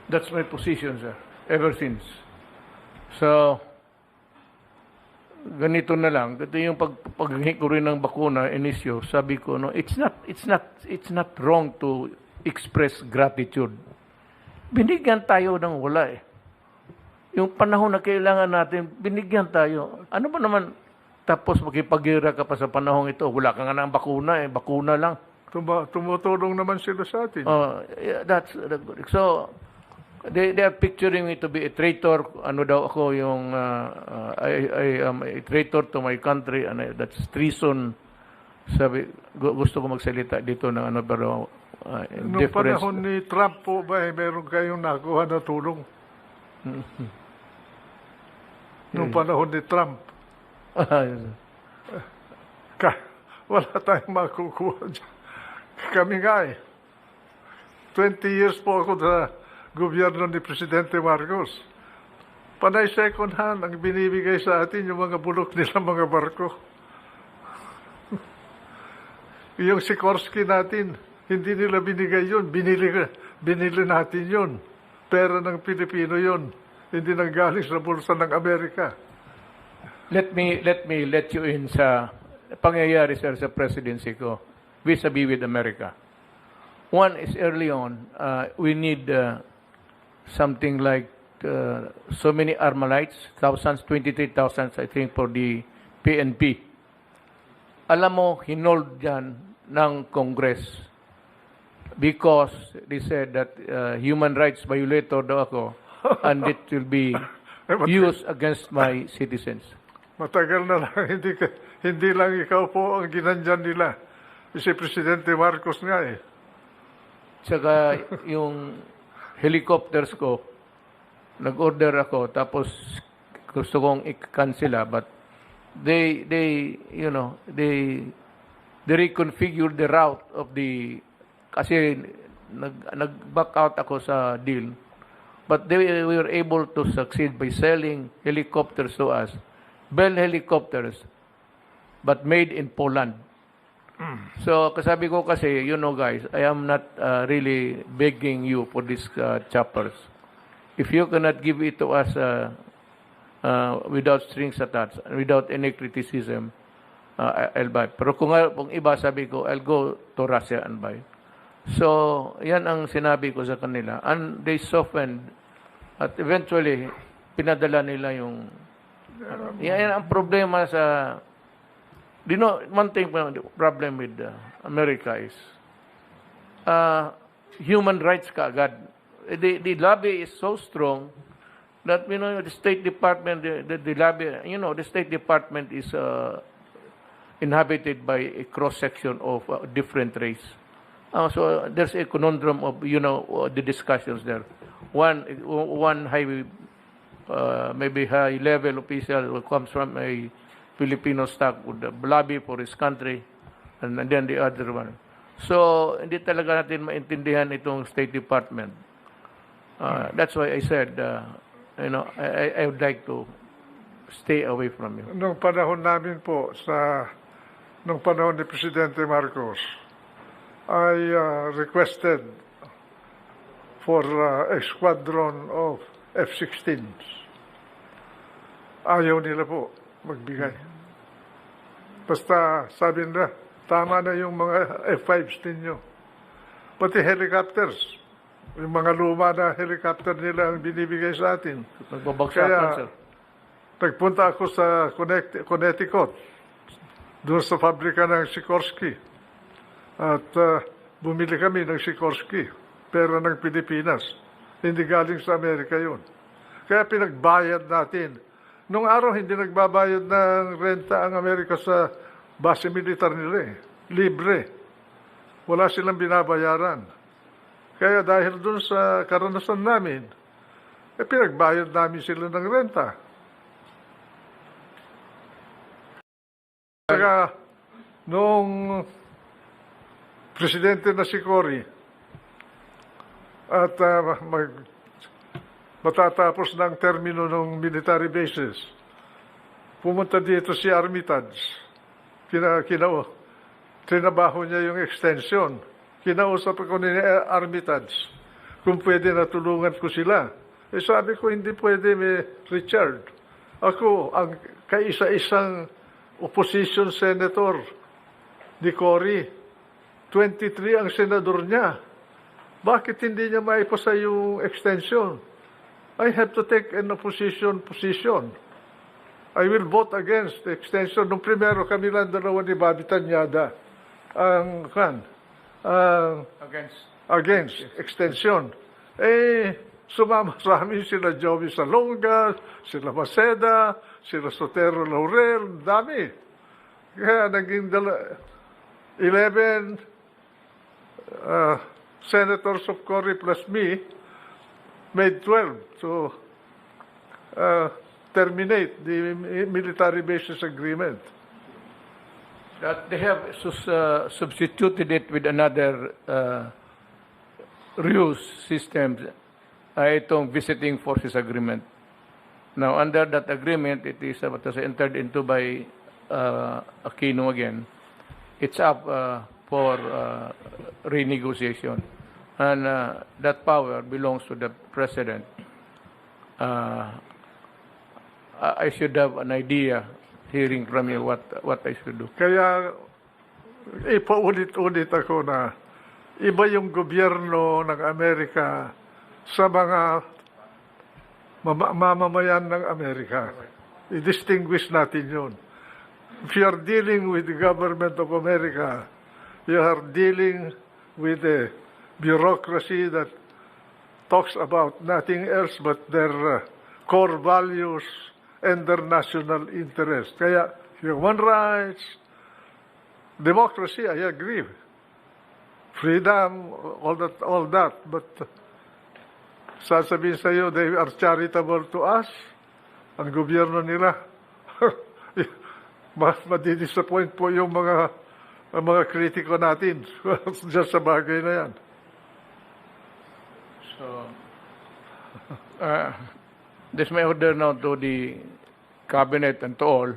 That's my position, sir, ever since. So, ganito na lang. Ito yung paghingi ko rin ng bakuna, inisyo, sabi ko, no, it's not wrong to express gratitude. Binigyan tayo ng wala eh. Yung panahon na kailangan natin, binigyan tayo. Ano ba naman, tapos makipagira ka pa sa panahon ito, wala ka nga ng bakuna eh, bakuna lang. Tumutulong naman sila sa atin. Yeah, that's good. So, they are picturing me to be a traitor. Ano daw ako yung, I am a traitor to my country, and that's treason. Sabi, gusto ko magsalita dito ng ano, pero Noong panahon ni Trump po ba, meron kayong nakuha na tulong? Noong panahon ni Trump. Wala tayong makukuha dyan. Kami nga eh. 20 years po ako sa gobyerno ni Presidente Marcos. Panay second hand ang binibigay sa atin yung mga bulok nila mga barko. Yung Sikorsky natin, hindi nila binigay yun. Binili natin yun. Pera ng Pilipino yun. Hindi nanggaling sa bulsa ng Amerika. Let me let you in sa pangyayari, sir, sa presidency ko vis-a-vis with America. One is early on, we need something like so many Armalites, thousands, 23,000 I think for the PNP. Alam mo, hinold yan ng Congress because they said that human rights violator daw ako and it will be used against my citizens. Matagal na lang, hindi lang ikaw po ang ginandyan nila. Si Presidente Marcos nga eh. Tsaka yung helicopters ko, nag-order ako, tapos gusto kong i-cancela, but they reconfigured the route of kasi nag-back out ako sa deal. But we were able to succeed by selling helicopters to us. Bell helicopters, but made in Poland. So, kasabi ko kasi, you know guys, I am not really begging you for these choppers. If you cannot give it to us without strings attached, without any criticism, I'll buy. Pero kung iba, sabi ko, I'll go to Russia and buy. So, yan ang sinabi ko sa kanila. And they softened. At eventually, pinadala nila yung... yan ang problema sa... You know, one thing, the problem with America is human rights kaagad. The lobby is so strong that, you know, the State Department, the lobby, you know, the State Department is inhabited by a cross-section of different race. So there's a conundrum of, you know, the discussions there. One high, maybe high-level official who comes from a Filipino stock would lobby for his country, and then the other one. So, hindi talaga natin maintindihan itong State Department. That's why I said, you know, I would like to stay away from you. Nung panahon namin po nung panahon ni Presidente Marcos, I requested for a squadron of F-16s. Ayaw nila po magbigay. Basta sabi nila, tama na yung mga F-5s ninyo. Pati helicopters, yung mga luma na helicopter nila ang binibigay sa atin. Nagbabagsakan, sir. Nagpunta ako sa Connecticut, doon sa pabrika ng Sikorsky. At bumili kami ng Sikorsky, pera ng Pilipinas. Hindi galing sa Amerika yun. Kaya pinagbayad natin. Nung araw, hindi nagbabayad ng renta ang Amerika sa base militar nila. Libre. Wala silang binabayaran. Kaya dahil dun sa karanasan namin, pinagbayad namin sila ng renta. Kaya nung presidente na si Cory at matatapos ng termino ng military bases, pumunta dito si Armitage. Trinabaho niya yung extension. Kinausap ako ni Armitage kung pwede na tulungan ko sila. Sabi ko, hindi pwede, Richard. Ako, ang kaisa-isang opposition senator ni Cory. 23 ang senador niya. Bakit hindi niya maipasa yung extension? I have to take an opposition position. I will vote against the extension. Nung primero kami lang dalawa ni Bobby Tanyada against extension. Sumama sa amin sila Joey Salonga, sila Maceda, sila Sotero Laurel, dami. Kaya naging 11 senators of Cory plus me made 12 to terminate the military bases agreement. That they have substituted it with another ruse system, itong visiting forces agreement. Now, under that agreement, it is entered into by Aquino again. It's up for renegotiation. And that power belongs to the president. I should have an idea, hearing from you, what I should do. Kaya ipaulit-ulit ako na iba yung gobyerno ng Amerika sa mga mamamayan ng Amerika. I-distinguish natin yun. If you are dealing with the government of America, you are dealing with a bureaucracy that talks about nothing else but their core values and their national interest. Kaya human rights, democracy, I agree. Freedom, all that. But sasabihin sa iyo, they are charitable to us. Ang gobyerno nila, madidisappoint po yung mga kritiko natin just sa bagay na yan. So, this may order now to the cabinet and to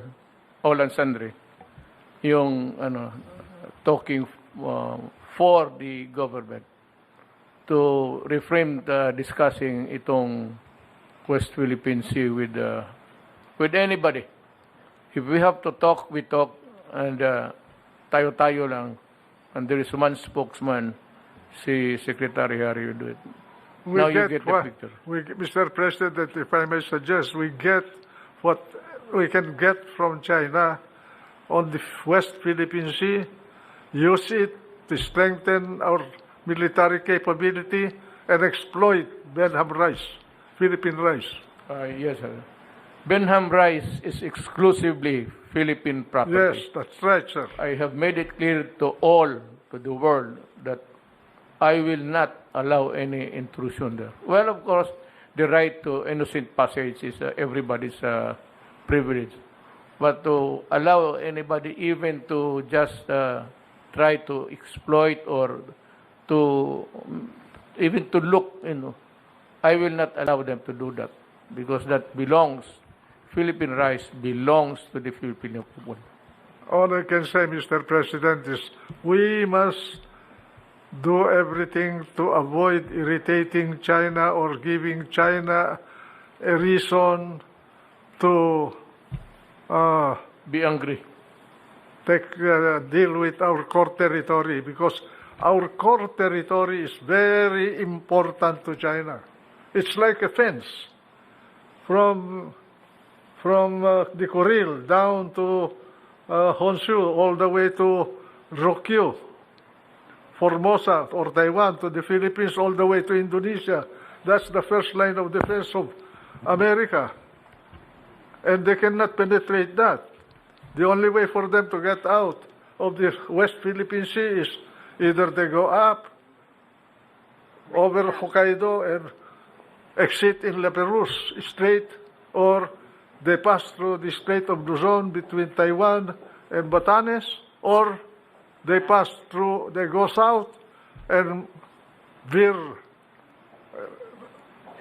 all and sundry, yung talking for the government to refrain discussing itong West Philippine Sea with anybody. If we have to talk, we talk, and tayo-tayo lang. And there is one spokesman, si Secretary Harry will do it. Now you get the picture. Mr. President, if I may suggest, we get what we can get from China on the West Philippine Sea, use it to strengthen our military capability and exploit Benham rice, Philippine rice. Yes, sir. Benham rice is exclusively Philippine property. Yes, that's right, sir. I have made it clear to the world, that I will not allow any intrusion there. Well, of course, the right to innocent passage is everybody's privilege. But to allow anybody even to just try to exploit or to even to look, I will not allow them to do that, because that Philippine rice belongs to the Filipino people. All I can say, Mr. President, is we must do everything to avoid irritating China or giving China a reason to Be angry. deal with our core territory, because our core territory is very important to China. It's like a fence from the Kuril down to Honshu, all the way to Ryukyu, Formosa or Taiwan, to the Philippines, all the way to Indonesia. That's the first line of defense of America. And they cannot penetrate that. The only way for them to get out of the West Philippine Sea is either they go up over Hokkaido and exit in La Perouse Strait, or they pass through the Strait of Luzon between Taiwan and Batanes, or they go south and veer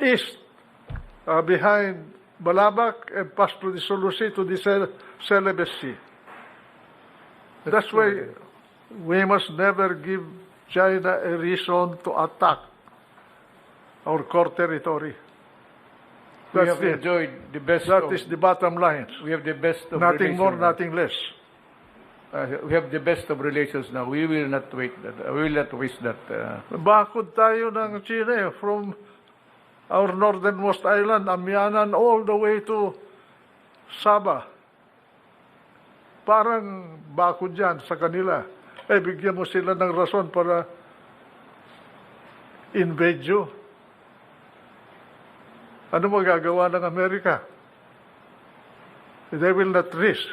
east behind Balabac and pass through the Sulu Sea to the Celebes Sea. That's why we must never give China a reason to attack our core territory. We have enjoyed the best. That is the bottom line. We have the best of Nothing more, relations. nothing less. We have the best of relations now. We will not wait that. We will not waste that. Bakod tayo ng China from our northernmost island, Amianan, all the way to Sabah. Parang bakod yan sa kanila. Bigyan mo sila ng rason para invade you. Ano magagawa ng Amerika? They will not risk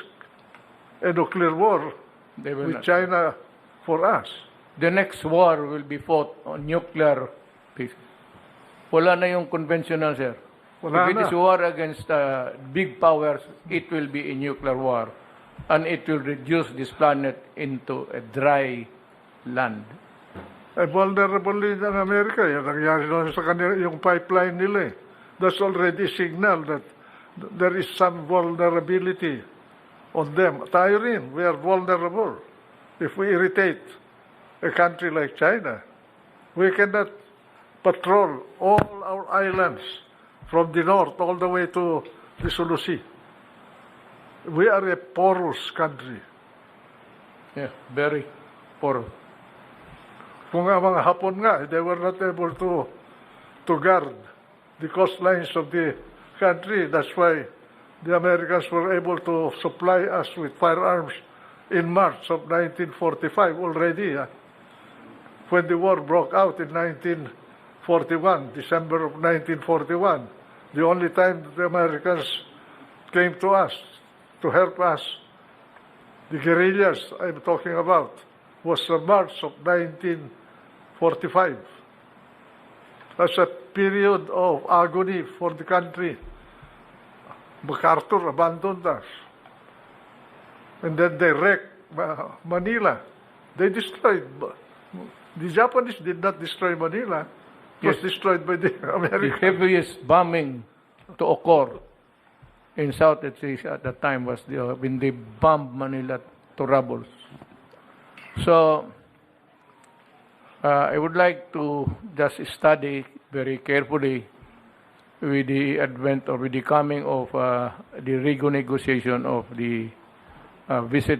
a nuclear war They will with not. China for us. The next war will be fought on nuclear basis. Wala na yung conventional, sir. Wala If it na. is war against big powers, it will be a nuclear war. And it will reduce this planet into a dry land. Vulnerable din ang Amerika. Yung nangyari lang sa kanila, yung pipeline nila. That's already a signal that there is some vulnerability on them. Tayo rin, we are vulnerable. If we irritate a country like China, we cannot patrol all our islands from the north all the way to the Sulu Sea. We are a porous country. Yeah, very poor. Kung ang mga Hapon nga, they were not able to guard the coastlines of the country. That's why the Americans were able to supply us with firearms in March of 1945 already. When the war broke out in 1941, December of 1941, the only time that the Americans came to us to help us, the guerrillas I'm talking about, was March of 1945. That's a period of agony for the country. MacArthur abandoned us. And then they wrecked Manila. They destroyed. The Japanese did not destroy Manila. It was destroyed by the The Americans. heaviest bombing to occur in Southeast Asia at that time was when they bombed Manila to rubble. So, I would like to just study very carefully with the advent or with the coming of the renegotiation of the visit